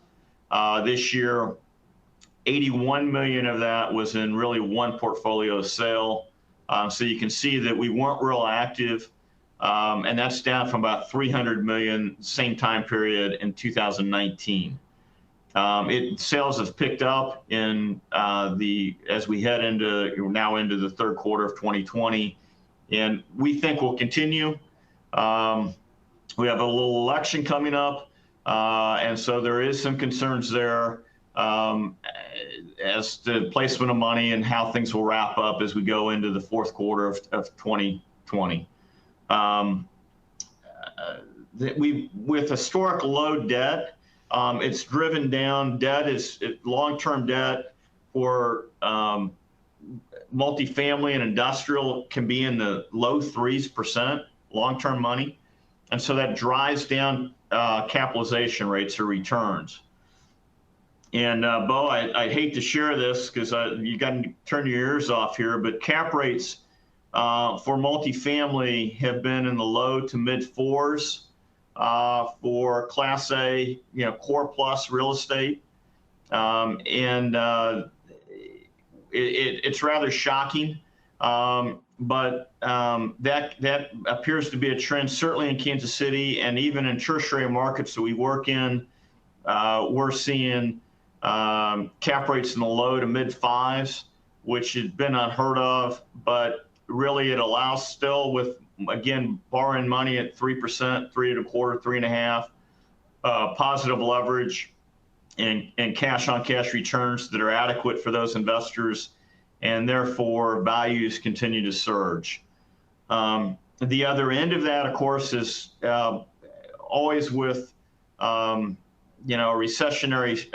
[SPEAKER 5] This year, $81 million of that was in really one portfolio sale. So you can see that we weren't real active, and that's down from about $300 million same time period in 2019. Sales have picked up in as we head into the third quarter of 2020, and we think we'll continue. We have a little election coming up, and so there is some concerns there as to placement of money and how things will wrap up as we go into the fourth quarter of 2020. With historic low debt, it's driven down. Long-term debt for multifamily and industrial can be in the low 3% long-term money. And so that drives down capitalization rates or returns. And Bo, I hate to share this because you got to turn your ears off here, but cap rates for multifamily have been in the low to mid 4s for Class A, core plus real estate. It's rather shocking, but that appears to be a trend, certainly in Kansas City, and even in tertiary markets that we work in. We're seeing cap rates in the low to mid 5s, which has been unheard of, but really it allows still with, again, borrowing money at 3%, 3.25%, 3.5%, positive leverage and cash on cash returns that are adequate for those investors, and therefore values continue to surge. The other end of that, of course, is always with a recessionary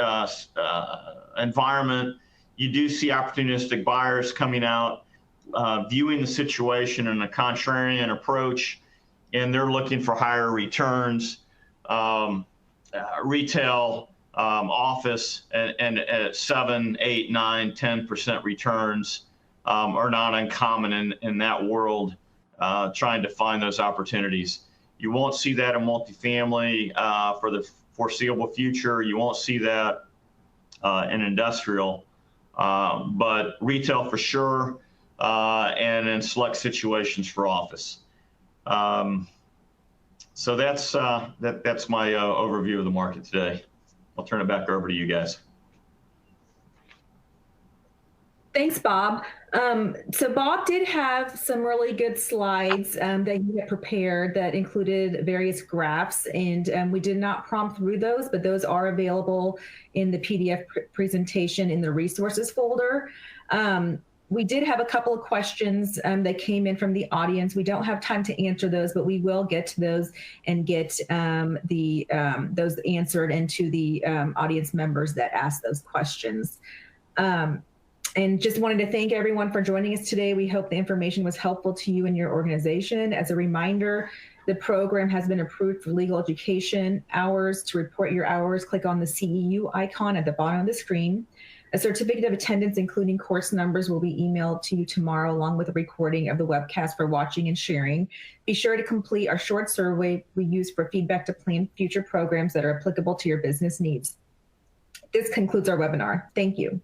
[SPEAKER 5] environment. You do see opportunistic buyers coming out, viewing the situation in a contrarian approach, and they're looking for higher returns. Retail, office, and at 7, 8, 9, 10% returns are not uncommon in that world, trying to find those opportunities. You won't see that in multifamily for the foreseeable future. You won't see that in industrial, but retail for sure, and in select situations for office. So that's my overview of the market today. I'll turn it back over to you guys.
[SPEAKER 2] Thanks, Bob. So Bob did have some really good slides that he had prepared that included various graphs, and we did not prompt through those, but those are available in the PDF presentation in the resources folder. We did have a couple of questions that came in from the audience. We don't have time to answer those, but we will get to those and get those answered and to the audience members that asked those questions. And just wanted to thank everyone for joining us today. We hope the information was helpful to you and your organization. As a reminder, the program has been approved for legal education hours. To report your hours, click on the CEU icon at the bottom of the screen. A certificate of attendance, including course numbers, will be emailed to you tomorrow, along with a recording of the webcast for watching and sharing. Be sure to complete our short survey we use for feedback to plan future programs that are applicable to your business needs. This concludes our webinar. Thank you.